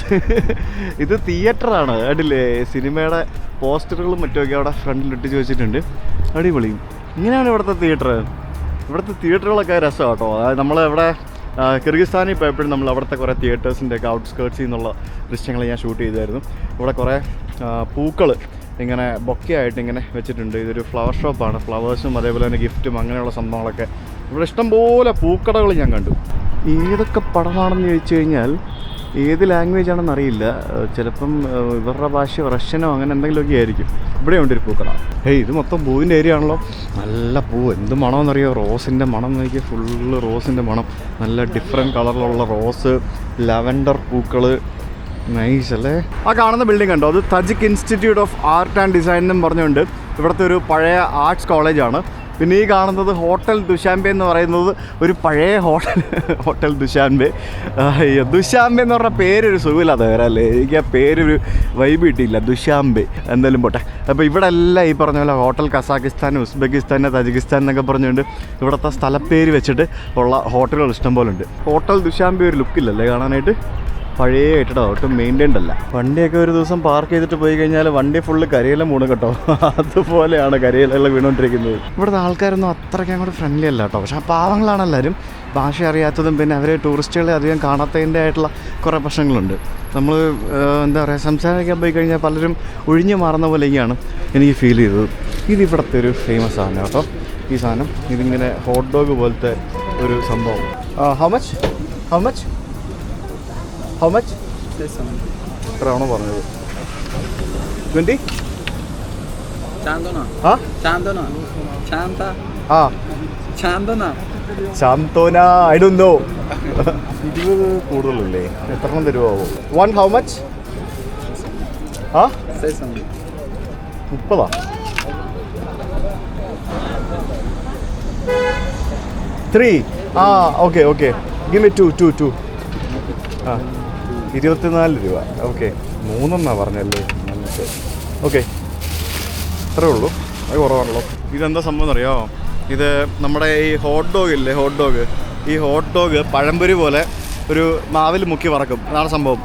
ഇത് തിയേറ്ററാണ്. അടില്ലേ? സിനിമയുടെ പോസ്റ്ററുകളും മറ്റുമൊക്കെ അവിടെ ഫ്രണ്ടിൽ ഇട്ടിച്ച് വെച്ചിട്ടുണ്ട്. അടിപൊളി. ഇങ്ങനെയാണ് ഇവിടുത്തെ തിയേറ്റർ. ഇവിടുത്തെ തിയേറ്ററുകളൊക്കെ രസമാണ് കേട്ടോ. അതായത് നമ്മളിവിടെ കിർഗിസ്ഥാനിൽ പോയപ്പോഴും നമ്മൾ അവിടുത്തെ കുറേ തിയേറ്റേഴ്സിൻ്റെ ഒക്കെ ഔട്ട്സ്കേർട്സിൽ നിന്നുള്ള ദൃശ്യങ്ങൾ ഞാൻ ഷൂട്ട് ചെയ്തായിരുന്നു. ഇവിടെ കുറേ പൂക്കൾ ഇങ്ങനെ ബൊക്കെയായിട്ട് ഇങ്ങനെ വെച്ചിട്ടുണ്ട്. ഇതൊരു ഫ്ലവർ ഷോപ്പാണ്. ഫ്ലവേഴ്സും അതേപോലെ തന്നെ ഗിഫ്റ്റും അങ്ങനെയുള്ള സംഭവങ്ങളൊക്കെ. ഇവിടെ ഇഷ്ടംപോലെ പൂക്കടകൾ ഞാൻ കണ്ടു. ഏതൊക്കെ പടമാണെന്ന് ചോദിച്ചു കഴിഞ്ഞാൽ ഏത് ലാംഗ്വേജ് ആണെന്ന് അറിയില്ല. ചിലപ്പം ഇവരുടെ ഭാഷ റഷ്യനോ അങ്ങനെ എന്തെങ്കിലുമൊക്കെ ആയിരിക്കും. ഇവിടെ ഉണ്ട് ഒരു പൂക്കട. ഇത് മൊത്തം പൂവിൻ്റെ ഏരിയ ആണല്ലോ. നല്ല പൂവ്. എന്ത് മണമെന്നറിയോ? റോസിൻ്റെ മണം നോക്കിയാൽ ഫുള്ള് റോസിൻ്റെ മണം. നല്ല ഡിഫറെൻറ്റ് കളറിലുള്ള റോസ്, ലാവൻഡർ പൂക്കൾ. നൈസ് അല്ലേ? ആ കാണുന്ന ബിൽഡിംഗ് കണ്ടോ? അത് തജിക് institute of art and design എന്നും പറഞ്ഞുകൊണ്ട് ഇവിടുത്തെ ഒരു പഴയ ആർട്സ് കോളേജാണ്. പിന്നെ ഈ കാണുന്നത് ഹോട്ടൽ ദുഷാൻബെ എന്ന് പറയുന്നത് ഒരു പഴയ ഹോട്ടൽ ദുഷാൻബെ. ദുഷാൻബെ എന്ന് പറഞ്ഞ പേരൊരു സുഖമില്ലാതെ വരാം അല്ലേ? എനിക്ക് ആ പേരൊരു വൈബ് കിട്ടിയില്ല. ദുഷാൻബെ എന്തായാലും പോട്ടെ. അപ്പോൾ ഇവിടെ എല്ലാം ഈ പറഞ്ഞ പോലെ ഹോട്ടൽ കസാഖിസ്ഥാൻ, ഉസ്ബെക്കിസ്ഥാൻ, തജിക്കിസ്ഥാൻ എന്നൊക്കെ പറഞ്ഞുകൊണ്ട് ഇവിടുത്തെ സ്ഥലപ്പേര് വെച്ചിട്ട് ഉള്ള ഹോട്ടലുകൾ ഇഷ്ടം പോലെ ഉണ്ട്. ഹോട്ടൽ ദുഷാൻബെ ഒരു ലുക്കില്ലല്ലേ കാണാനായിട്ട്? പഴയ കെട്ടിടം, ഒട്ടും മെയിൻറ്റൈൻഡ് അല്ല. വണ്ടിയൊക്കെ ഒരു ദിവസം പാർക്ക് ചെയ്തിട്ട് പോയി കഴിഞ്ഞാൽ വണ്ടി ഫുള്ള് കരിയില മൂടും കേട്ടോ. അതുപോലെയാണ് കരിയിലെല്ലാം വീണുകൊണ്ടിരിക്കുന്നത്. ഇവിടുത്തെ ആൾക്കാരൊന്നും അത്രയ്ക്ക് അങ്ങോട്ട് ഫ്രണ്ട്ലി അല്ല കേട്ടോ. പക്ഷേ പാവങ്ങളാണ് എല്ലാവരും. ഭാഷ അറിയാത്തതും പിന്നെ അവർ ടൂറിസ്റ്റുകളെ അധികം കാണാത്തതിൻ്റെ ആയിട്ടുള്ള കുറേ പ്രശ്നങ്ങളുണ്ട്. നമ്മൾ എന്താ പറയുക, സംസാരിക്കാൻ പോയി കഴിഞ്ഞാൽ പലരും ഒഴിഞ്ഞു മാറുന്ന പോലെയൊക്കെയാണ് എനിക്ക് ഫീൽ ചെയ്തത്. ഇതിവിടുത്തെ ഒരു ഫേമസ് സാധനം കേട്ടോ. ഈ സാധനം ഇതിങ്ങനെ ഹോട്ട് ഡോഗ് പോലത്തെ ഒരു സംഭവം. How much? How much? എത്രയാണോ പറഞ്ഞത്? 20? ശാന്തോന ഐ ഡോണ്ട് നോ. 20 കൂടുതലല്ലേ? എത്ര എണ്ണം തരുമോ? 1 how much? 30? 3? Okay okay, give me 2. 24 രൂപ. ഓക്കെ, 3 പറഞ്ഞല്ലേ? ഓക്കെ, അത്രേ ഉള്ളൂ. അത് കുറവാണല്ലോ. ഇതെന്താ സംഭവം എന്നറിയോ? ഇത് നമ്മുടെ ഈ ഹോട്ട് ഡോഗ് ഇല്ലേ, ഹോട്ട് ഡോഗ്, ഈ ഹോട്ട് ഡോഗ് പഴംപൊരി പോലെ ഒരു മാവിൽ മുക്കി വറക്കും. അതാണ് സംഭവം.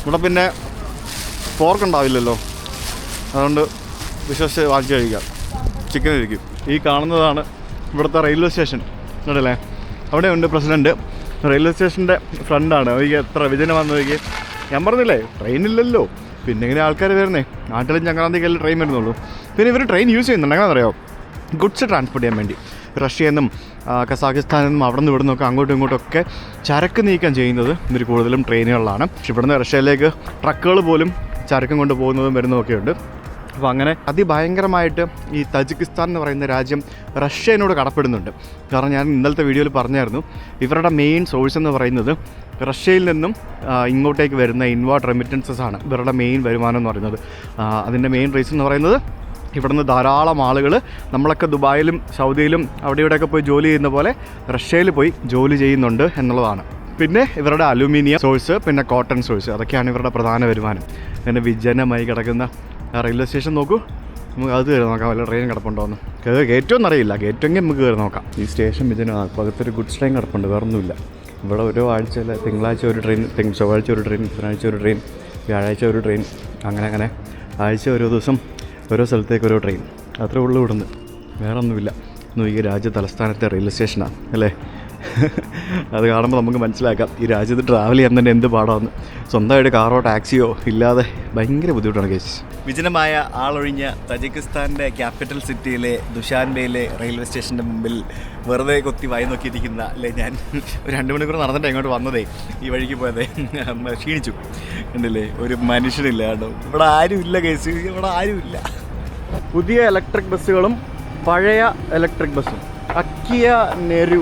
ഇവിടെ പിന്നെ പോർക്ക് ഉണ്ടാവില്ലല്ലോ, അതുകൊണ്ട് വിശ്വസിച്ച് വാങ്ങിച്ച് കഴിക്കാം. ചിക്കൻ ഇരിക്കും. ഈ കാണുന്നതാണ് ഇവിടുത്തെ റെയിൽവേ സ്റ്റേഷൻ, ഉണ്ടല്ലേ? അവിടെ ഉണ്ട് പ്രസിഡൻറ്റ്. റെയിൽവേ സ്റ്റേഷൻ്റെ ഫ്രണ്ടാണ്. എനിക്ക് എത്ര വിജനം വന്നതൊക്കെ ഞാൻ പറഞ്ഞില്ലേ, ട്രെയിനില്ലല്ലോ, പിന്നെ ഇങ്ങനെ ആൾക്കാർ വരുന്നേ. നാട്ടിലും ചങ്ങനാന്തിക്കല്ലേ ട്രെയിൻ വരുന്നുള്ളൂ. പിന്നെ ഇവർ ട്രെയിൻ യൂസ് ചെയ്യുന്നുണ്ട്, എങ്ങനെയാണെന്നറിയോ? ഗുഡ്സ് ട്രാൻസ്പോർട്ട് ചെയ്യാൻ വേണ്ടി. റഷ്യയിൽ നിന്നും കസാഖിസ്ഥാനിൽ നിന്നും അവിടെ നിന്ന് ഇവിടെ നിന്നൊക്കെ അങ്ങോട്ടും ഇങ്ങോട്ടൊക്കെ ചരക്ക് നീക്കം ചെയ്യുന്നത് ഇവർ കൂടുതലും ട്രെയിനുകളിലാണ്. പക്ഷെ ഇവിടുന്ന് റഷ്യയിലേക്ക് ട്രക്കുകൾ പോലും ചരക്കും കൊണ്ട് പോകുന്നതും വരുന്നതൊക്കെ ഉണ്ട്. അപ്പോൾ അങ്ങനെ അതിഭയങ്കരമായിട്ട് ഈ തജിക്കിസ്ഥാൻ എന്ന് പറയുന്ന രാജ്യം റഷ്യനോട് കടപ്പെടുന്നുണ്ട്. കാരണം ഞാൻ ഇന്നലത്തെ വീഡിയോയിൽ പറഞ്ഞായിരുന്നു, ഇവരുടെ മെയിൻ സോഴ്സ് എന്ന് പറയുന്നത് റഷ്യയിൽ നിന്നും ഇങ്ങോട്ടേക്ക് വരുന്ന ഇൻവാർഡ് റെമിറ്റൻസസ് ആണ് ഇവരുടെ മെയിൻ വരുമാനം എന്ന് പറയുന്നത്. അതിൻ്റെ മെയിൻ റീസൺ എന്ന് പറയുന്നത് ഇവിടുന്ന് ധാരാളം ആളുകൾ, നമ്മളൊക്കെ ദുബായിലും സൗദിയിലും അവിടെ ഇവിടെയൊക്കെ പോയി ജോലി ചെയ്യുന്ന പോലെ റഷ്യയിൽ പോയി ജോലി ചെയ്യുന്നുണ്ട് എന്നുള്ളതാണ്. പിന്നെ ഇവരുടെ അലൂമിനിയം സോഴ്സ്, പിന്നെ കോട്ടൺ സോഴ്സ്, അതൊക്കെയാണ് ഇവരുടെ പ്രധാന വരുമാനം. അങ്ങനെ വിജനമായി കിടക്കുന്ന റെയിൽവേ സ്റ്റേഷൻ നോക്കൂ. നമുക്ക് അത് കയറി നോക്കാം, വല്ല ട്രെയിൻ കിടപ്പുണ്ടോയെന്ന്. ഗേറ്റൊന്നും അറിയില്ല, ഗേറ്റെങ്കിൽ നമുക്ക് കയറി നോക്കാം. ഈ സ്റ്റേഷൻ വിജനമാണ്. അപ്പോൾ അകത്തൊരു ഗുഡ്സ് ട്രെയിൻ കിടപ്പുണ്ട്, വേറൊന്നുമില്ല. ഇവിടെ ഓരോ ആഴ്ചയിൽ തിങ്കളാഴ്ച ഒരു ട്രെയിൻ, ചൊവ്വാഴ്ച ഒരു ട്രെയിൻ, ബുധനാഴ്ച ഒരു ട്രെയിൻ, വ്യാഴാഴ്ച ഒരു ട്രെയിൻ, അങ്ങനെ ആഴ്ച ഓരോ ദിവസം ഓരോ സ്ഥലത്തേക്ക് ഓരോ ട്രെയിൻ. അത്രേ ഉള്ളൂ ഇവിടുന്ന്, വേറെ ഒന്നുമില്ല. ഈ രാജ്യ തലസ്ഥാനത്തെ റെയിൽവേ സ്റ്റേഷനാണ് അല്ലേ? അത് കാണുമ്പോൾ നമുക്ക് മനസ്സിലാക്കാം ഈ രാജ്യത്ത് ട്രാവൽ ചെയ്യാൻ തന്നെ എന്ത് പാടാമെന്ന്. സ്വന്തമായിട്ട് കാറോ ടാക്സിയോ ഇല്ലാതെ ഭയങ്കര ബുദ്ധിമുട്ടാണ് കേസ്. വിജനമായ ആളൊഴിഞ്ഞ തജിക്കിസ്ഥാൻ്റെ ക്യാപിറ്റൽ സിറ്റിയിലെ ദുഷാൻബെയിലെ റെയിൽവേ സ്റ്റേഷൻ്റെ മുമ്പിൽ വെറുതെ കൊത്തി വായി നോക്കിയിരിക്കുന്ന അല്ലേ, ഞാൻ ഒരു 2 മണിക്കൂർ നടന്നിട്ട് ഇങ്ങോട്ട് വന്നതേ, ഈ വഴിക്ക് പോയതേ, ക്ഷീണിച്ചു. ഉണ്ടല്ലേ, ഒരു മനുഷ്യനില്ല കേട്ടോ. ഇവിടെ ആരുമില്ല കേസ്, ഇവിടെ ആരുമില്ല. പുതിയ ഇലക്ട്രിക് ബസ്സുകളും പഴയ ഇലക്ട്രിക് ബസ്സും, അക്കിയ നെരു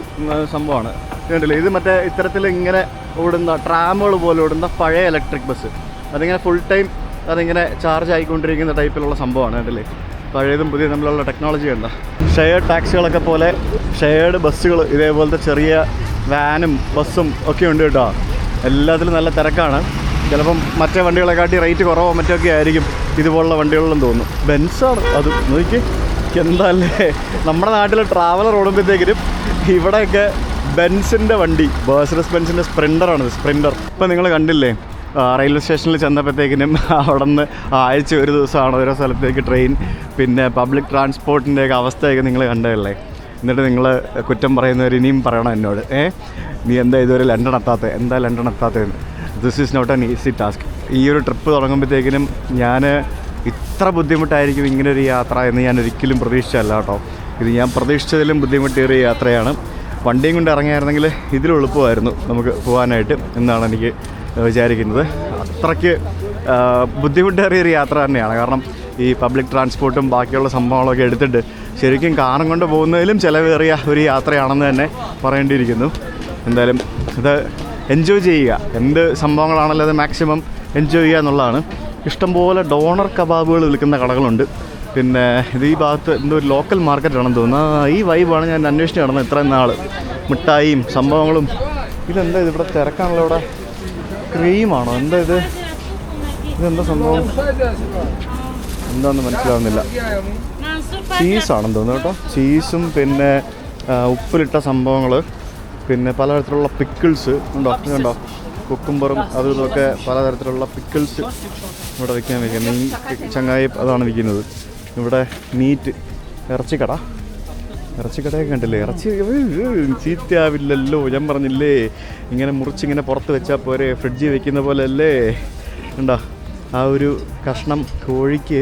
സംഭവമാണ്. കണ്ടില്ലേ, ഇത് മറ്റേ ഇത്തരത്തിൽ ഇങ്ങനെ ഓടുന്ന ട്രാമുകൾ പോലെ ഓടുന്ന പഴയ ഇലക്ട്രിക് ബസ്. അതിങ്ങനെ ഫുൾ ടൈം അതിങ്ങനെ ചാർജ് ആയിക്കൊണ്ടിരിക്കുന്ന ടൈപ്പിലുള്ള സംഭവമാണ്. കണ്ടില്ലേ, പഴയതും പുതിയ തമ്മിലുള്ള ടെക്നോളജി ഉണ്ട്. ഷെയർഡ് ടാക്സികളൊക്കെ പോലെ ഷെയർഡ് ബസ്സുകൾ, ഇതേപോലത്തെ ചെറിയ വാനും ബസ്സും ഒക്കെ ഉണ്ട് കേട്ടോ. എല്ലാത്തിലും നല്ല തിരക്കാണ്. ചിലപ്പം മറ്റേ വണ്ടികളെക്കാട്ടി റേറ്റ് കുറവോ മറ്റൊക്കെ ആയിരിക്കും ഇതുപോലുള്ള വണ്ടികളിലും തോന്നും. ബെൻസാണ് അത്, നോക്കി എന്താല്ലേ. നമ്മുടെ നാട്ടിൽ ട്രാവലർ ഓടുമ്പോഴത്തേക്കിനും ഇവിടെയൊക്കെ ബെൻസിൻ്റെ വണ്ടി, ബേഴ്സലസ് ബെൻസിൻ്റെ സ്പ്രിൻ്ററാണ്, സ്പ്രിൻ്റർ. ഇപ്പം നിങ്ങൾ കണ്ടില്ലേ, റെയിൽവേ സ്റ്റേഷനിൽ ചെന്നപ്പോഴത്തേക്കിനും അവിടെ നിന്ന് ആഴ്ച ഒരു ദിവസമാണ് ഓരോ സ്ഥലത്തേക്ക് ട്രെയിൻ. പിന്നെ പബ്ലിക് ട്രാൻസ്പോർട്ടിൻ്റെയൊക്കെ അവസ്ഥയൊക്കെ നിങ്ങൾ കണ്ടതല്ലേ. എന്നിട്ട് നിങ്ങൾ കുറ്റം പറയുന്നവർ ഇനിയും പറയണം എന്നോട്, നീ എന്താ ഇതുവരെ ലണ്ടൻ എത്താത്തതെന്ന്. This is not an easy task. ഈ ഒരു ട്രിപ്പ് തുടങ്ങുമ്പോഴത്തേക്കിനും ഞാൻ ഇത്ര ബുദ്ധിമുട്ടായിരിക്കും ഇങ്ങനൊരു യാത്ര എന്ന് ഞാൻ ഒരിക്കലും പ്രതീക്ഷിച്ചല്ല കേട്ടോ. ഇത് ഞാൻ പ്രതീക്ഷിച്ചതിലും ബുദ്ധിമുട്ടേറിയ യാത്രയാണ്. വണ്ടിയും കൊണ്ട് ഇറങ്ങിയായിരുന്നെങ്കിൽ ഇതിലും എളുപ്പമായിരുന്നു നമുക്ക് പോകാനായിട്ട് എന്നാണ് എനിക്ക് വിചാരിക്കുന്നത്. അത്രയ്ക്ക് ബുദ്ധിമുട്ടേറിയൊരു യാത്ര തന്നെയാണ്. കാരണം ഈ പബ്ലിക് ട്രാൻസ്പോർട്ടും ബാക്കിയുള്ള സംഭവങ്ങളൊക്കെ എടുത്തിട്ട് ശരിക്കും കാറും കൊണ്ട് പോകുന്നതിലും ചിലവേറിയ ഒരു യാത്രയാണെന്ന് തന്നെ പറയേണ്ടിയിരിക്കുന്നു. എന്തായാലും ഇത് എൻജോയ് ചെയ്യുക, എന്ത് സംഭവങ്ങളാണല്ലോ അത് മാക്സിമം എൻജോയ് ചെയ്യുക എന്നുള്ളതാണ്. ഇഷ്ടംപോലെ ഡോണർ കബാബുകൾ വിൽക്കുന്ന കടകളുണ്ട്. പിന്നെ ഇത് ഈ ഭാഗത്ത് എന്തോ ഒരു ലോക്കൽ മാർക്കറ്റാണെന്ന് തോന്നുന്നു. ഈ വൈബാണ് ഞാൻ അന്വേഷിച്ച് നടന്നത് ഇത്രയും നാൾ. മിഠായിയും സംഭവങ്ങളും. ഇതെന്താ ഇത് ഇവിടെ തിരക്കാണല്ലോ. ഇവിടെ ക്രീമാണോ എന്താ ഇത്? ഇതെന്താ സംഭവം എന്താണെന്ന് മനസ്സിലാവുന്നില്ല. ചീസാണെന്ന് തോന്നുന്നു കേട്ടോ. ചീസും പിന്നെ ഉപ്പിലിട്ട സംഭവങ്ങൾ, പിന്നെ പലതരത്തിലുള്ള പിക്കിൾസ് കണ്ടോ, കുക്കുംബറും അതും ഇതൊക്കെ പലതരത്തിലുള്ള പിക്കിൾസ് ഇവിടെ വിൽക്കാൻ. ഈ ചങ്ങായി അതാണ് വിൽക്കുന്നത്. ഇവിടെ മീറ്റ്, ഇറച്ചിക്കടയൊക്കെ കണ്ടില്ലേ. ഇറച്ചി ചീത്തയാവില്ലല്ലോ, ഞാൻ പറഞ്ഞില്ലേ. ഇങ്ങനെ മുറിച്ചിങ്ങനെ പുറത്ത് വെച്ചാൽ പോരെ, ഫ്രിഡ്ജിൽ വെക്കുന്ന പോലെ അല്ലേ. ഉണ്ടോ, ആ ഒരു കഷ്ണം കോഴിക്ക്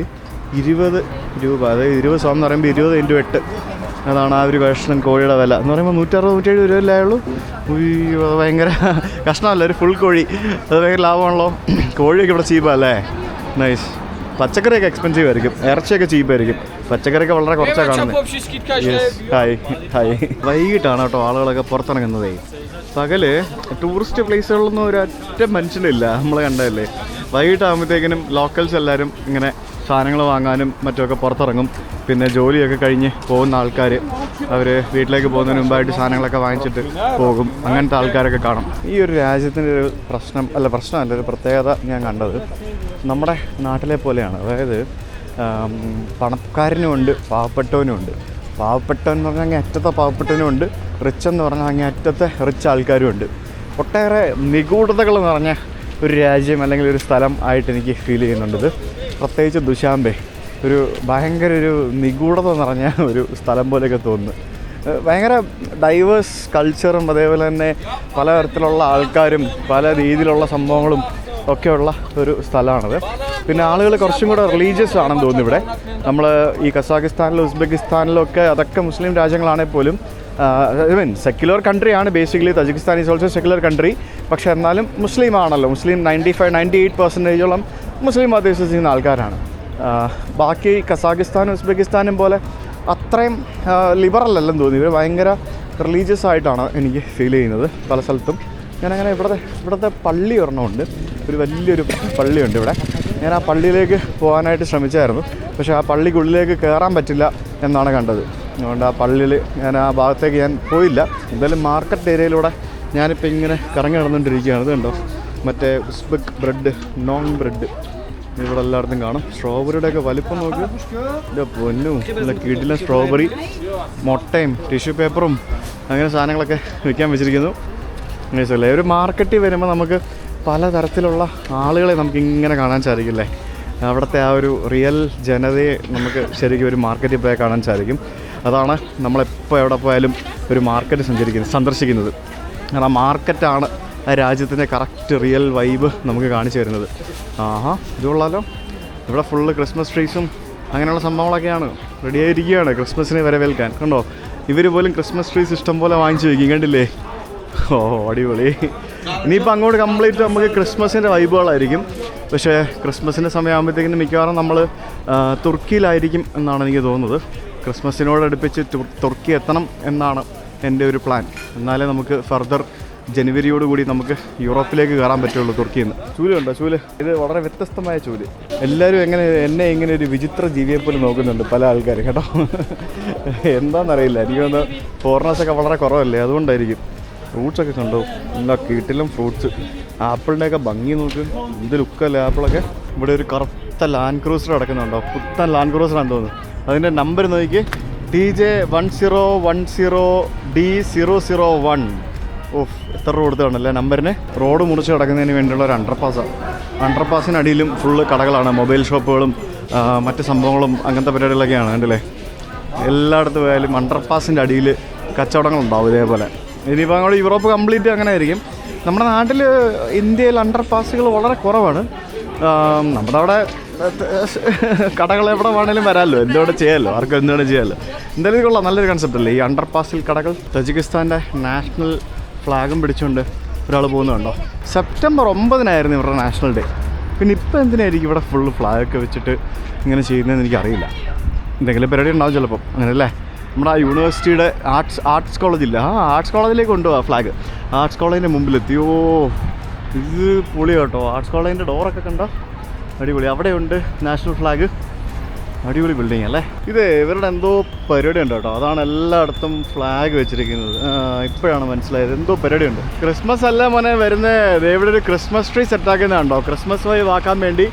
20 രൂപ. അതായത് 20 എന്ന് പറയുമ്പോൾ 20 × 8 അതാണ് ആ ഒരു കഷ്ണം കോഴിയുടെ വില എന്ന് പറയുമ്പോൾ 160-170 രൂപയല്ലേ ഉള്ളൂ. ഉയ്യോ, അത് ഭയങ്കര കഷ്ണമല്ല, ഒരു ഫുൾ കോഴി. അത് ഭയങ്കര ലാഭമാണല്ലോ. കോഴിയൊക്കെ ഇവിടെ ചീപ്പല്ലേ. നൈസ്. പച്ചക്കറിയൊക്കെ എക്സ്പെൻസീവ് ആയിരിക്കും, ഇറച്ചിയൊക്കെ ചീപ്പായിരിക്കും. പച്ചക്കറിയൊക്കെ വളരെ കുറച്ചാണ് കാണുന്നത്. Hi hi. വൈകിട്ടാണ് കേട്ടോ ആളുകളൊക്കെ പുറത്തിറങ്ങുന്നതേ. പകല് ടൂറിസ്റ്റ് പ്ലേസുകളിലൊന്നും ഒരൊറ്റ മനുഷ്യനില്ല, നമ്മൾ കണ്ടതല്ലേ. വൈകിട്ടാകുമ്പോഴത്തേക്കിനും ലോക്കൽസ് എല്ലാവരും ഇങ്ങനെ സാധനങ്ങൾ വാങ്ങാനും മറ്റുമൊക്കെ പുറത്തിറങ്ങും. പിന്നെ ജോലിയൊക്കെ കഴിഞ്ഞ് പോകുന്ന ആൾക്കാർ അവർ വീട്ടിലേക്ക് പോകുന്നതിന് മുമ്പായിട്ട് സാധനങ്ങളൊക്കെ വാങ്ങിച്ചിട്ട് പോകും. അങ്ങനത്തെ ആൾക്കാരൊക്കെ കാണും. ഈ ഒരു രാജ്യത്തിൻ്റെ ഒരു പ്രശ്നമല്ല ഒരു പ്രത്യേകത ഞാൻ കണ്ടത് നമ്മുടെ നാട്ടിലെ പോലെയാണ്. അതായത് പണക്കാരനുമുണ്ട് പാവപ്പെട്ടവനുമുണ്ട്. പാവപ്പെട്ടവൻ എന്ന് പറഞ്ഞാൽ അങ്ങേ അറ്റത്തെ പാവപ്പെട്ടവനുമുണ്ട്, റിച്ച് എന്ന് പറഞ്ഞാൽ അങ്ങേ അറ്റത്തെ റിച്ച് ആൾക്കാരുമുണ്ട്. ഒട്ടേറെ നിഗൂഢതകൾ നിറഞ്ഞ ഒരു രാജ്യം അല്ലെങ്കിൽ ഒരു സ്ഥലം ആയിട്ട് എനിക്ക് ഫീൽ ചെയ്യുന്നുണ്ട്. പ്രത്യേകിച്ച് ദുശാംബെ ഒരു ഭയങ്കര ഒരു നിഗൂഢത നിറഞ്ഞ ഒരു സ്ഥലം പോലെയൊക്കെ തോന്നുന്നു. ഭയങ്കര ഡൈവേഴ്സ് കൾച്ചറും അതേപോലെ തന്നെ പലതരത്തിലുള്ള ആൾക്കാരും പല രീതിയിലുള്ള സംഭവങ്ങളും ഒക്കെയുള്ള ഒരു സ്ഥലമാണത്. പിന്നെ ആളുകൾ കുറച്ചും കൂടെ റിലീജിയസ് ആണെന്ന് തോന്നുന്നു ഇവിടെ. നമ്മൾ ഈ കസാഖിസ്ഥാനിലും ഉസ്ബെക്കിസ്ഥാനിലും ഒക്കെ അതൊക്കെ മുസ്ലിം രാജ്യങ്ങളാണെങ്കിൽ പോലും സെക്യുലർ കൺട്രിയാണ് basically. Tajikistan is also secular country. പക്ഷേ എന്നാലും മുസ്ലിം ആണല്ലോ. മുസ്ലിം 95-98% മുസ്ലിം മതം വിശ്വസിക്കുന്ന ആൾക്കാരാണ്. ബാക്കി കസാഖിസ്ഥാനും ഉസ്ബെക്കിസ്ഥാനും പോലെ അത്രയും ലിബറലല്ലെന്ന് തോന്നി. ഇവർ ഭയങ്കര റിലീജിയസ് ആയിട്ടാണ് എനിക്ക് ഫീൽ ചെയ്യുന്നത് പല സ്ഥലത്തും. ഞാനങ്ങനെ ഇവിടുത്തെ പള്ളി ഒരെണ്ണമുണ്ട്, ഒരു വലിയൊരു പള്ളിയുണ്ട് ഇവിടെ. ഞാൻ ആ പള്ളിയിലേക്ക് പോകാനായിട്ട് ശ്രമിച്ചായിരുന്നു, പക്ഷേ ആ പള്ളിക്കുള്ളിലേക്ക് കയറാൻ പറ്റില്ല എന്നാണ് കണ്ടത്. അതുകൊണ്ട് ആ പള്ളിയിൽ ഞാൻ ആ ഭാഗത്തേക്ക് ഞാൻ പോയില്ല. എന്തായാലും മാർക്കറ്റ് ഏരിയയിലൂടെ ഞാനിപ്പോൾ ഇങ്ങനെ കറങ്ങി നടന്നുകൊണ്ടിരിക്കുകയാണ്. ഇത് കണ്ടോ, മറ്റേ ഉസ്ബെക്ക് ബ്രെഡ്, നോൺ ബ്രെഡ് ഇവിടെ എല്ലായിടത്തും കാണും. സ്ട്രോബെറിയുടെയൊക്കെ വലിപ്പം നോക്കി, എൻ്റെ പൊന്നും, നല്ല കിടിലൻ സ്ട്രോബെറി, മുട്ടയും ടിഷ്യൂ പേപ്പറും അങ്ങനെ സാധനങ്ങളൊക്കെ വിൽക്കാൻ വെച്ചിരിക്കുന്നു. മനസ്സിലല്ലേ, ഒരു മാർക്കറ്റിൽ വരുമ്പോൾ നമുക്ക് പലതരത്തിലുള്ള ആളുകളെ നമുക്കിങ്ങനെ കാണാൻ സാധിക്കില്ലേ. അവിടുത്തെ ആ ഒരു റിയൽ ജനതയെ നമുക്ക് ശരിക്കും ഒരു മാർക്കറ്റിൽ പോയാൽ കാണാൻ സാധിക്കും. അതാണ് നമ്മളെപ്പോൾ എവിടെ പോയാലും ഒരു മാർക്കറ്റ് സന്ദർശിക്കുന്നത്. കാരണം ആ മാർക്കറ്റാണ് ആ രാജ്യത്തിൻ്റെ കറക്റ്റ് റിയൽ വൈബ് നമുക്ക് കാണിച്ചു തരുന്നത്. ആഹാ, ഇതുള്ളാലോ. ഇവിടെ ഫുള്ള് ക്രിസ്മസ് ട്രീസും അങ്ങനെയുള്ള സംഭവങ്ങളൊക്കെയാണ്. റെഡിയായിരിക്കുകയാണ് ക്രിസ്മസിനെ വരവേൽക്കാൻ. കണ്ടോ, ഇവർ പോലും ക്രിസ്മസ് ട്രീസ് ഇഷ്ടം പോലെ വാങ്ങിച്ചു വയ്ക്കും, കണ്ടില്ലേ. ഓ, അടിപൊളി. ഇനിയിപ്പോൾ അങ്ങോട്ട് കംപ്ലീറ്റ് നമുക്ക് ക്രിസ്മസിൻ്റെ വൈബുകളായിരിക്കും. പക്ഷേ ക്രിസ്മസിൻ്റെ സമയമാകുമ്പോഴത്തേക്കിനും മിക്കവാറും നമ്മൾ തുർക്കിയിലായിരിക്കും എന്നാണ് എനിക്ക് തോന്നുന്നത്. ക്രിസ്മസിനോടടുപ്പിച്ച് തുർക്കി എത്തണം എന്നാണ് എൻ്റെ ഒരു പ്ലാൻ. എന്നാലേ നമുക്ക് ഫർദർ ജനുവരിയോടുകൂടി നമുക്ക് യൂറോപ്പിലേക്ക് കയറാൻ പറ്റുള്ളൂ തുർക്കിയിൽ നിന്ന്. ചൂലുണ്ടോ? ചൂല് ഇത് വളരെ വ്യത്യസ്തമായ ചൂല്. എല്ലാവരും എന്നെ ഇങ്ങനെ ഒരു വിചിത്ര ജീവിയെപ്പോലെ നോക്കുന്നുണ്ട് പല ആൾക്കാരും കേട്ടോ. എന്താണെന്നറിയില്ല, എനിക്കൊന്ന് ഫോറിനേഴ്സൊക്കെ വളരെ കുറവല്ലേ, അതുകൊണ്ടായിരിക്കും. ഫ്രൂട്ട്സൊക്കെ കണ്ടോ, എല്ലാ വീട്ടിലും ഫ്രൂട്ട്സ്. ആപ്പിളിൻ്റെയൊക്കെ ഭംഗി നോക്ക്, എന്ത് ലുക്കല്ലേ ആപ്പിളൊക്കെ. ഇവിടെ ഒരു കറുത്ത ലാൻഡ് ക്രൂസർ കിടക്കുന്നുണ്ടോ, പുത്തൻ ലാൻഡ് ക്രൂസറാണെന്ന് തോന്നുന്നു. അതിൻ്റെ നമ്പർ നോക്കി, TJ1010D001. ഓഫ്, എത്ര രൂപ കൊടുത്തതാണല്ലേ നമ്പറിന്. റോഡ് മുറിച്ച് കിടക്കുന്നതിന് വേണ്ടിയുള്ള ഒരു അണ്ടർപാസാണ്. അണ്ടർപാസിനടിയിലും ഫുള്ള് കടകളാണ്, മൊബൈൽ ഷോപ്പുകളും മറ്റ് സംഭവങ്ങളും അങ്ങനത്തെ പരിപാടികളൊക്കെയാണ്. കണ്ടില്ലേ, എല്ലായിടത്തും പോയാലും അണ്ടർപാസിൻ്റെ അടിയിൽ കച്ചവടങ്ങളുണ്ടാവും ഇതേപോലെ. ഇനിയിപ്പോൾ അങ്ങോട്ട് യൂറോപ്പ് കംപ്ലീറ്റ് അങ്ങനെ ആയിരിക്കും. നമ്മുടെ നാട്ടിൽ ഇന്ത്യയിൽ അണ്ടർപാസുകൾ വളരെ കുറവാണ്. നമ്മുടെ അവിടെ കടകൾ എവിടെ വേണേലും വരാമല്ലോ, എന്തുകൊണ്ട് ചെയ്യാമല്ലോ, ആർക്കും എന്തുകൊണ്ട് ചെയ്യാമല്ലോ. എന്തായാലും കൊള്ളാം, നല്ലൊരു കൺസെപ്റ്റ് അല്ലേ ഈ അണ്ടർപാസിൽ കടകൾ. തജിക്കിസ്ഥാൻ്റെ നാഷണൽ ഫ്ലാഗും പിടിച്ചുകൊണ്ട് ഒരാൾ പോകുന്നുണ്ടോ. സെപ്റ്റംബർ 9 ഇവരുടെ നാഷണൽ ഡേ. പിന്നെ ഇപ്പോൾ എന്തിനായിരിക്കും ഇവിടെ ഫുള്ള് ഫ്ലാഗൊക്കെ വെച്ചിട്ട് ഇങ്ങനെ ചെയ്യുന്നതെന്ന് എനിക്കറിയില്ല. എന്തെങ്കിലും പരിപാടി ഉണ്ടാവും ചിലപ്പം, അങ്ങനെയല്ലേ. നമ്മുടെ ആ യൂണിവേഴ്സിറ്റിയുടെ ആർട്സ് കോളേജില്ല, ആർട്സ് കോളേജിലേക്ക് കൊണ്ടുപോകാം ഫ്ലാഗ്. ആർട്സ് കോളേജിൻ്റെ മുമ്പിലെത്തിയോ, ഇത് പൊളി കേട്ടോ. ആർട്സ് കോളേജിൻ്റെ ഡോറൊക്കെ കണ്ടോ, അടിപൊളി. അവിടെയുണ്ട് നാഷണൽ ഫ്ലാഗ്. അടിപൊളി ബിൽഡിംഗ് അല്ലേ. ഇത് ഇവരുടെ എന്തോ പരിപാടി ഉണ്ട് കേട്ടോ, അതാണ് എല്ലായിടത്തും ഫ്ലാഗ് വെച്ചിരിക്കുന്നത്. ഇപ്പോഴാണ് മനസ്സിലായത്, എന്തോ പരിപാടി ഉണ്ട്. ക്രിസ്മസ് അല്ല മോനെ വരുന്നത്. ഇവിടെ ഒരു ക്രിസ്മസ് ട്രീ സെറ്റാക്കുന്നതുണ്ടോ, ക്രിസ്മസ് വൈബ് ആക്കാൻ വേണ്ടി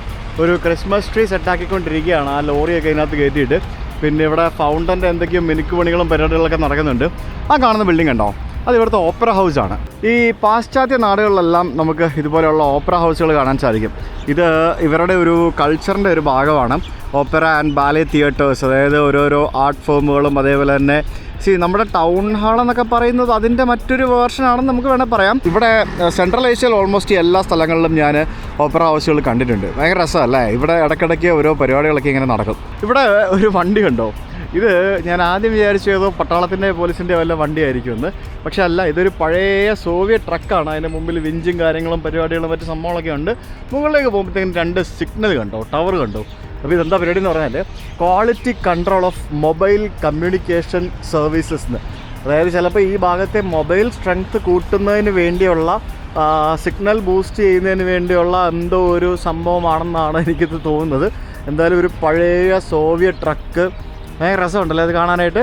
ഒരു ക്രിസ്മസ് ട്രീ സെറ്റാക്കിക്കൊണ്ടിരിക്കുകയാണ് ആ ലോറിയൊക്കെ ഇതിനകത്ത് കയറ്റിയിട്ട്. പിന്നെ ഇവിടെ ഫൗണ്ടൻ്റെ എന്തൊക്കെയോ മിനുക്ക് പണികളും പരിപാടികളൊക്കെ നടക്കുന്നുണ്ട്. ആ കാണുന്ന ബിൽഡിംഗ് ഉണ്ടോ, അത് ഇവിടുത്തെ ഓപ്പറ ഹൗസാണ്. ഈ പാശ്ചാത്യ നാടുകളിലെല്ലാം നമുക്ക് ഇതുപോലെയുള്ള ഓപ്പറ ഹൗസുകൾ കാണാൻ സാധിക്കും. ഇത് ഇവരുടെ ഒരു കൾച്ചറിൻ്റെ ഒരു ഭാഗമാണ്. ഓപ്പറ ആൻഡ് ബാലെ തിയേറ്റേഴ്സ്, അതായത് ഓരോരോ ആർട്ട് ഫോമുകളും അതേപോലെ തന്നെ നമ്മുടെ ടൗൺ ഹാൾ എന്നൊക്കെ പറയുന്നത് അതിൻ്റെ മറ്റൊരു വേർഷനാണെന്ന് നമുക്ക് വേണമെങ്കിൽ പറയാം. ഇവിടെ സെൻട്രൽ ഏഷ്യയിൽ ഓൾമോസ്റ്റ് എല്ലാ സ്ഥലങ്ങളിലും ഞാൻ ഓപ്പറ ഹൗസുകൾ കണ്ടിട്ടുണ്ട്. ഭയങ്കര രസമല്ലേ? ഇവിടെ ഇടയ്ക്കിടയ്ക്ക് ഓരോ പരിപാടികളൊക്കെ ഇങ്ങനെ നടക്കും. ഇവിടെ ഒരു വണ്ടി കണ്ടോ? ഇത് ഞാൻ ആദ്യം വിചാരിച്ചു ഏതോ പട്ടാളത്തിൻ്റെ പോലീസിൻ്റെ വല്ല വണ്ടിയായിരിക്കുമെന്ന്. പക്ഷെ അല്ല, ഇതൊരു പഴയ സോവിയറ്റ് ട്രക്കാണ്. അതിൻ്റെ മുമ്പിൽ വിഞ്ചും കാര്യങ്ങളും പരിപാടികളും മറ്റു സംഭവങ്ങളൊക്കെ ഉണ്ട്. മുകളിലേക്ക് പോകുമ്പോഴത്തേക്കും 2 സിഗ്നൽ കണ്ടോ, ടവർ കണ്ടോ. അപ്പോൾ ഇതെന്താ പരിപാടി എന്ന് പറഞ്ഞാൽ quality control of mobile communication services എന്ന്. അതായത് ചിലപ്പോൾ ഈ ഭാഗത്തെ മൊബൈൽ സ്ട്രെങ്ത് കൂട്ടുന്നതിന് വേണ്ടിയുള്ള സിഗ്നൽ ബൂസ്റ്റ് ചെയ്യുന്നതിന് വേണ്ടിയുള്ള എന്തോ ഒരു സംഭവമാണെന്നാണ് എനിക്കിത് തോന്നുന്നത്. എന്തായാലും ഒരു പഴയ സോവിയറ്റ് ട്രക്ക് ഭയങ്കര രസമുണ്ടല്ലോ അത് കാണാനായിട്ട്.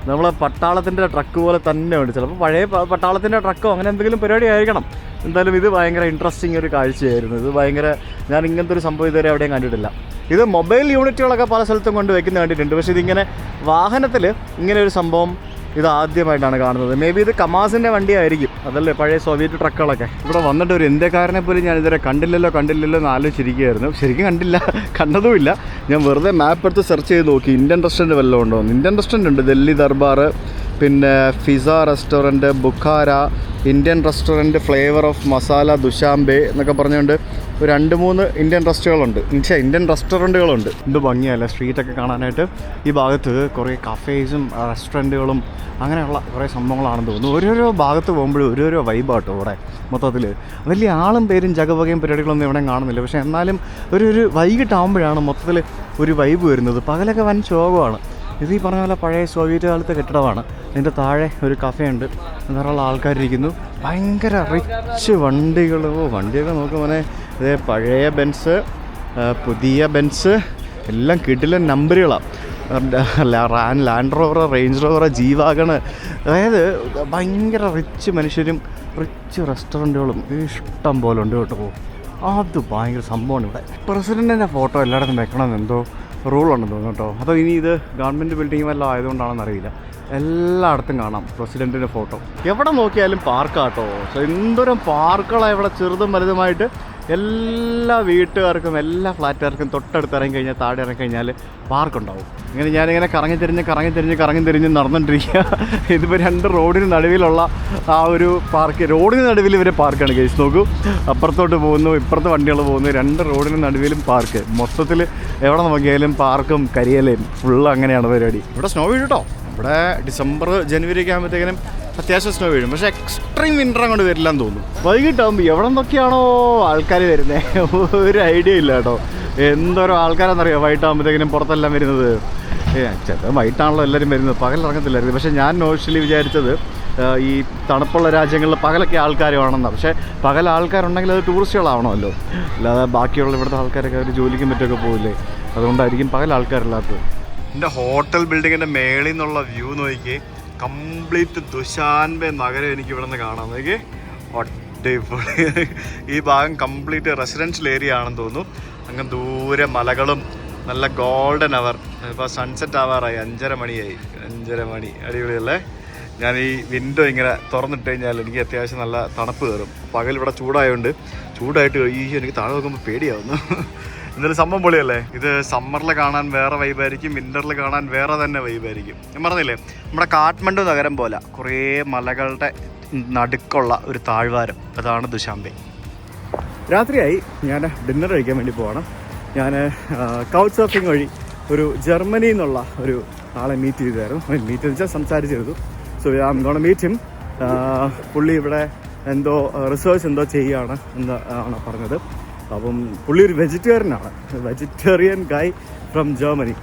നമ്മളെ പട്ടാളത്തിൻ്റെ ട്രക്ക് പോലെ തന്നെ ഉണ്ട്. ചിലപ്പോൾ പഴയ പട്ടാളത്തിൻ്റെ ട്രക്കോ അങ്ങനെ എന്തെങ്കിലും പരിപാടി ആയിരിക്കണം. എന്തായാലും ഇത് ഭയങ്കര ഇൻട്രസ്റ്റിംഗ് ഒരു കാഴ്ചയായിരുന്നു. ഇത് ഭയങ്കര, ഞാൻ ഇങ്ങനത്തെ ഒരു സംഭവം ഇതുവരെ എവിടെയും കണ്ടിട്ടില്ല. ഇത് മൊബൈൽ യൂണിറ്റുകളൊക്കെ പല സ്ഥലത്തും കൊണ്ട് വയ്ക്കുന്ന കണ്ടിട്ടുണ്ട്. പക്ഷേ ഇതിങ്ങനെ വാഹനത്തിൽ ഇങ്ങനെ ഒരു സംഭവം ഇത് ആദ്യമായിട്ടാണ് കാണുന്നത്. മേ ബി ഇത് കമാസിൻ്റെ വണ്ടിയായിരിക്കും, അതല്ലേ പഴയ സോവിയറ്റ് ട്രക്കുകളൊക്കെ. ഇവിടെ വന്നിട്ട് ഒരു ഇന്ത്യക്കാരനെ പോലും ഞാൻ ഇതുവരെ കണ്ടില്ലല്ലോ എന്ന് ആലോചിച്ചിരിക്കുകയായിരുന്നു. ശരിക്കും കണ്ടില്ല, കണ്ടതുമില്ല. ഞാൻ വെറുതെ മാപ്പ് എടുത്ത് സെർച്ച് ചെയ്ത് നോക്കി ഇന്ത്യൻ റെസ്റ്റോറൻറ്റ് വല്ലതും ഉണ്ടോ. ഇന്ത്യൻ റെസ്റ്റോറൻറ്റ് ഉണ്ട്, ദില്ലി ദർബാർ, പിന്നെ Fiza restaurant, Bukhara, Indian restaurant, flavour of masala, Dushanbe എന്നൊക്കെ പറഞ്ഞുകൊണ്ട് ഒരു 2-3 ഇന്ത്യൻ ഇന്ത്യൻ റെസ്റ്റോറൻറ്റുകളുണ്ട്. എന്ത് ഭംഗിയല്ല സ്ട്രീറ്റൊക്കെ കാണാനായിട്ട്. ഈ ഭാഗത്ത് കുറേ കഫേസും റെസ്റ്റോറൻറ്റുകളും അങ്ങനെയുള്ള കുറേ സംഭവങ്ങളാണെന്ന് തോന്നുന്നു. ഓരോരോ ഭാഗത്ത് പോകുമ്പോഴും ഓരോരോ വൈബാട്ടോ ഇവിടെ. മൊത്തത്തിൽ വലിയ ആളും പേരും ജഗവകയും പരിപാടികളൊന്നും ഇവിടെ കാണുന്നില്ല. പക്ഷേ എന്നാലും ഒരു വൈകിട്ടാകുമ്പോഴാണ് മൊത്തത്തിൽ ഒരു വൈബ് വരുന്നത്. പകലൊക്കെ വൻ ശോകമാണ്. ഇത് ഈ പറഞ്ഞ പോലെ പഴയ സോവിയറ്റ് കാലത്തെ കെട്ടിടമാണ്. അതിൻ്റെ താഴെ ഒരു കഫേയുണ്ട്, ധാരാളം ആൾക്കാരിരിക്കുന്നു. ഭയങ്കര റിച്ച് വണ്ടികൾ. വണ്ടിയൊക്കെ നോക്കുമ്പോൾ ഇതേ പഴയ ബെൻസ്, പുതിയ ബെൻസ് എല്ലാം കിടിലൻ നമ്പറുകളാണ്. Land Rover, Range Rover, G Wagon. അതായത് ഭയങ്കര റിച്ച് മനുഷ്യരും റിച്ച് റെസ്റ്റോറൻറ്റുകളും ഇഷ്ടം പോലെ ഉണ്ട് കേട്ടോ. അത് ഭയങ്കര സംഭവമാണ്. ഇവിടെ പ്രസിഡൻറ്റിൻ്റെ ഫോട്ടോ എല്ലായിടത്തും വെക്കണമെന്ന് എന്തോ റൂളുണ്ടെന്ന് തോന്നുന്നു കേട്ടോ. അതോ ഇനി ഇത് ഗവൺമെൻറ് ബിൽഡിംഗ് വല്ലതും ആയതുകൊണ്ടാണെന്ന് അറിയില്ല. എല്ലായിടത്തും കാണാം പ്രസിഡൻറ്റിൻ്റെ ഫോട്ടോ. എവിടെ നോക്കിയാലും പാർക്കാട്ടോ. എന്തോരം പാർക്കുകളാണ് ഇവിടെ, ചെറുതും വലുതുമായിട്ട്. എല്ലാ വീട്ടുകാർക്കും എല്ലാ ഫ്ലാറ്റുകാർക്കും തൊട്ടടുത്ത് ഇറങ്ങി കഴിഞ്ഞാൽ, താഴെ ഇറങ്ങി കഴിഞ്ഞാൽ പാർക്കുണ്ടാവും. ഇങ്ങനെ ഞാനിങ്ങനെ കറങ്ങി തിരിഞ്ഞ് നടന്നുകൊണ്ടിരിക്കുക. ഇതിപ്പോൾ 2 റോഡിന് നടുവിലുള്ള ആ ഒരു പാർക്ക്. റോഡിന് നടുവിൽ ഇവരെ പാർക്കാണ് കേസ്. നോക്കൂ, അപ്പുറത്തോട്ട് പോകുന്നു, ഇപ്പുറത്ത് വണ്ടികൾ പോകുന്നു. 2 റോഡിന് നടുവിലും പാർക്ക്. മൊത്തത്തിൽ എവിടെ നോക്കിയാലും പാർക്കും കരിയലയും ഫുള്ള് അങ്ങനെയാണ് പരിപാടി. ഇവിടെ സ്നോ വീഴും കേട്ടോ. ഇവിടെ ഡിസംബർ ജനുവരി ഒക്കെ ആകുമ്പോഴത്തേക്കും അത്യാവശ്യം സ്നോ വീഴും. പക്ഷേ എക്സ്ട്രീം വിൻ്റർ അങ്ങോട്ട് വരില്ലെന്ന് തോന്നുന്നു. വൈകിട്ടാകുമ്പോൾ എവിടെ നിന്നൊക്കെയാണോ ആൾക്കാർ വരുന്നത് ഒരു ഐഡിയ ഇല്ല കേട്ടോ. എന്തോരോ ആൾക്കാരെന്നറിയാം വൈകിട്ടാകുമ്പോഴത്തേക്കിനും പുറത്തെല്ലാം വരുന്നത്. ചിലപ്പോൾ വൈകിട്ടാണല്ലോ എല്ലാവരും വരുന്നത്, പകലിറങ്ങത്തില്ലായിരുന്നു. പക്ഷേ ഞാൻ നോർമലി വിചാരിച്ചത് ഈ തണുപ്പുള്ള രാജ്യങ്ങളിൽ പകലൊക്കെ ആൾക്കാരുവാണെന്നാണ്. പക്ഷേ പകൽ ആൾക്കാരുണ്ടെങ്കിൽ അത് ടൂറിസ്റ്റുകളാവണമല്ലോ, അല്ലാതെ ബാക്കിയുള്ള ഇവിടുത്തെ ആൾക്കാരൊക്കെ അവർ ജോലിക്കും മറ്റൊക്കെ പോകില്ലേ, അതുകൊണ്ടായിരിക്കും പകൽ ആൾക്കാരില്ലാത്തത്. എൻ്റെ ഹോട്ടൽ ബിൽഡിങ്ങിൻ്റെ മേളിൽ നിന്നുള്ള വ്യൂ നോക്കി കംപ്ലീറ്റ് ദുശാൻബെ നഗരം എനിക്ക് ഇവിടെ നിന്ന് കാണാം. നോക്കി അടിപൊളി. ഈ ഭാഗം കംപ്ലീറ്റ് റെസിഡൻഷ്യൽ ഏരിയ ആണെന്ന് തോന്നുന്നു. അങ്ങ് ദൂരെ മലകളും നല്ല ഗോൾഡൻ അവർ. ഇപ്പോൾ സൺസെറ്റ് ആവാറായി, 5:30 മണിയായി. 5:30 മണി അടിപൊളിയല്ലേ. ഞാൻ ഈ വിൻഡോ ഇങ്ങനെ തുറന്നിട്ട് കഴിഞ്ഞാൽ എനിക്ക് അത്യാവശ്യം നല്ല തണുപ്പ് കയറും. പകൽ ഇവിടെ ചൂടായിട്ട് എനിക്ക് താഴെ നോക്കുമ്പോൾ പേടിയാവുന്നു. എന്തായാലും സംഭവം പൊളിയല്ലേ. ഇത് സമ്മറിൽ കാണാൻ വേറെ വൈബായിരിക്കും, വിൻ്ററിൽ കാണാൻ വേറെ തന്നെ വൈബായിരിക്കും. ഞാൻ പറഞ്ഞില്ലേ, നമ്മുടെ കാഠ്മണ്ഡു നഗരം പോലെ കുറേ മലകളുടെ നടുക്കുള്ള ഒരു താഴ്വാരം, അതാണ് ദുശാംബെ. രാത്രിയായി, ഞാൻ ഡിന്നർ കഴിക്കാൻ വേണ്ടി പോവാണ്. ഞാൻ കൗച്ച് സർഫിംഗ് വഴി ഒരു ജർമ്മനിയിൽ നിന്നുള്ള ഒരു ആളെ മീറ്റ് ചെയ്തായിരുന്നു. സംസാരിച്ചിരുന്നു. So I am gonna meet him. പുള്ളി ഇവിടെ എന്തോ റിസർച്ച് എന്തോ ചെയ്യുകയാണ് എന്നാണ് പറഞ്ഞത്. അപ്പം പുള്ളി ഒരു vegetarian guy from Germany.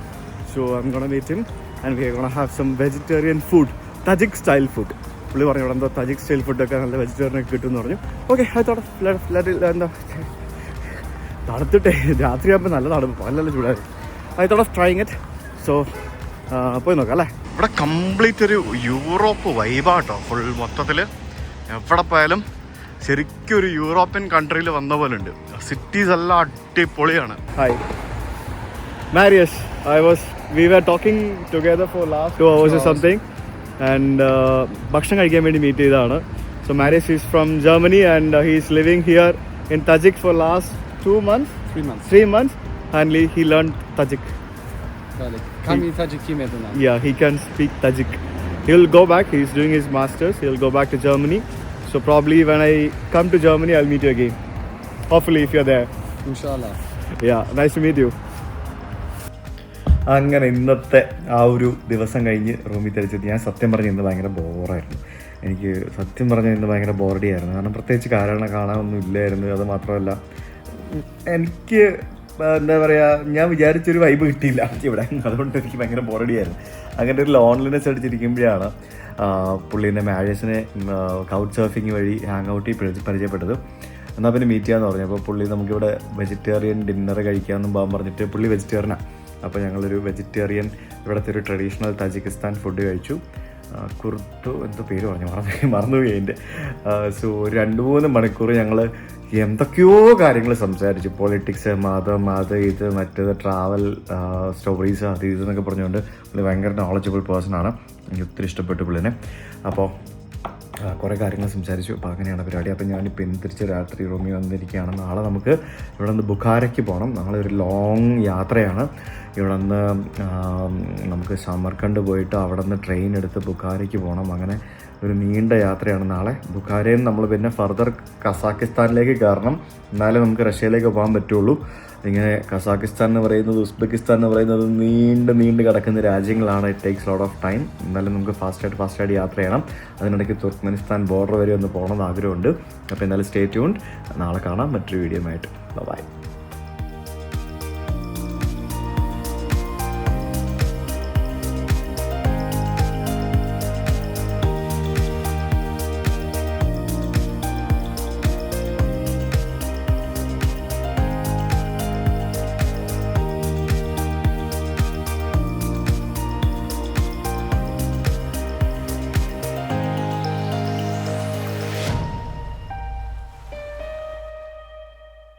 So I am gonna meet him and we are gonna have some vegetarian food, Tajik style food. പുള്ളി പറഞ്ഞു ഇവിടെ എന്തോ തജിക് സ്റ്റൈൽ ഫുഡൊക്കെ നല്ല വെജിറ്റേറിയനൊക്കെ കിട്ടുമെന്ന് പറഞ്ഞു. ഓക്കെ, എന്താ തണുത്തിട്ടെ, രാത്രിയാകുമ്പോൾ നല്ല തണുപ്പ്, നല്ല ചൂടായിരുന്നു. I thought of trying it. So പോയി നോക്കാം അല്ലേ. ഇവിടെ കംപ്ലീറ്റ് ഒരു യൂറോപ്പ് വൈബാട്ടോ ഫുൾ. മൊത്തത്തിൽ എവിടെ പോയാലും ശരിക്കും ഒരു യൂറോപ്യൻ കൺട്രിയിൽ വന്ന പോലെ ഉണ്ട്. സിറ്റീസ് എല്ലാം അടിപൊളിയാണ്. Hi Marius, we were talking together for last 2 hours or something, and ഭക്ഷണം കഴിക്കാൻ വേണ്ടി മീറ്റ് ചെയ്തതാണ്. So Marius is from Germany and he is living here in Tajik for last 3 months and he learned Tajik. Kan vi Tajik med den? Yeah, he can speak Tajik. he'll go back. He's doing his masters. He'll go back to Germany. So probably when I come to Germany, I'll meet you again. Hopefully, if you're there. Inshallah. Yeah, nice to meet you. അങ്ങനെ ഇന്നത്തെ ആ ഒരു ദിവസം കഴിഞ്ഞ് റൂമിൽ തിരിച്ചെത്തി. ഞാൻ സത്യം പറഞ്ഞ് ഇന്ന് ഭയങ്കര ബോറായിരുന്നു. എനിക്ക് സത്യം പറഞ്ഞാൽ ഇന്ന് ഭയങ്കര ബോറടിയായിരുന്നു. കാരണം പ്രത്യേകിച്ച് കാരണം കാണാനൊന്നും ഇല്ലായിരുന്നു. അത് മാത്രമല്ല എനിക്ക് എന്താ പറയുക, ഞാൻ വിചാരിച്ചൊരു വൈബ് കിട്ടിയില്ല ഇവിടെ. അതുകൊണ്ട് എനിക്ക് ഭയങ്കര ബോറടിയായിരുന്നു. അങ്ങനെ ഒരു ലോൺലിനെസ് അടിച്ചിരിക്കുമ്പോഴാണ് പുള്ളീൻ്റെ മാരേജിനെ കൗച്ച് സർഫിങ് വഴി ഹാങ് ഔട്ടിൽ പരിചയപ്പെട്ടത്. എന്നാൽ പിന്നെ മീറ്റ് ചെയ്യാമെന്ന് പറഞ്ഞു. അപ്പോൾ പുള്ളി നമുക്കിവിടെ വെജിറ്റേറിയൻ ഡിന്നർ കഴിക്കാമെന്നും പോകാൻ പറഞ്ഞിട്ട് പുള്ളി വെജിറ്റേറിയനാണ്. അപ്പോൾ ഞങ്ങളൊരു വെജിറ്റേറിയൻ ഇവിടുത്തെ ഒരു ട്രഡീഷണൽ താജിക്കിസ്ഥാൻ ഫുഡ് കഴിച്ചു. കുർട്ടു എന്തോ പേര് പറഞ്ഞു, മറന്നുപോയി അതിൻ്റെ. സോ ഒരു 2-3 മണിക്കൂർ ഞങ്ങൾ എന്തൊക്കെയോ കാര്യങ്ങൾ സംസാരിച്ചു. പൊളിറ്റിക്സ്, മതം, ഇത് മറ്റേത്, ട്രാവൽ സ്റ്റോറീസ്, അത് ഇതെന്നൊക്കെ പറഞ്ഞുകൊണ്ട് പുള്ളി ഭയങ്കര നോളജബിൾ പേഴ്സണാണ്. എനിക്ക് ഒത്തിരി ഇഷ്ടപ്പെട്ടു പുള്ളിനെ. അപ്പോൾ കുറേ കാര്യങ്ങൾ സംസാരിച്ചു. അപ്പോൾ അങ്ങനെയാണ് പരിപാടി. അപ്പോൾ ഞാനിപ്പോൾ ഇന്ന് തിരിച്ച് രാത്രി റൂമിൽ വന്നിരിക്കുകയാണ്. നാളെ നമുക്ക് ഇവിടെ നിന്ന് ബുഖാരയ്ക്ക് പോകണം. നാളെ ഒരു ലോങ് യാത്രയാണ്. ഇവിടെ നിന്ന് നമുക്ക് സമർക്കണ്ട് പോയിട്ട് അവിടെ നിന്ന് ട്രെയിൻ എടുത്ത് ബുഖാരയ്ക്ക് പോകണം. അങ്ങനെ ഒരു നീണ്ട യാത്രയാണ് നാളെ. ബുഖാരയിൽ നിന്ന് നമ്മൾ പിന്നെ ഫർദർ കസാക്കിസ്ഥാനിലേക്ക് കയറണം. എന്നാലേ നമുക്ക് റഷ്യയിലേക്ക് പോകാൻ പറ്റുള്ളൂ. ഇങ്ങനെ കസാക്കിസ്ഥാൻ എന്ന് പറയുന്നത്, ഉസ്ബെക്കിസ്ഥാൻ എന്ന് പറയുന്നത് നീണ്ട് കിടക്കുന്ന രാജ്യങ്ങളാണ്. It takes lot of time. എന്നാലും നമുക്ക് ഫാസ്റ്റായിട്ട് യാത്ര ചെയ്യണം. അതിനിടയ്ക്ക് തുർക്ക്മെനിസ്ഥാൻ ബോർഡർ വരെ ഒന്ന് പോകണമെന്ന് ആഗ്രഹമുണ്ട്. അപ്പോൾ എന്നാലും സ്റ്റേ ട്യൂൺഡ്. നാളെ കാണാം മറ്റൊരു വീഡിയോ ആയിട്ട്. ബൈ.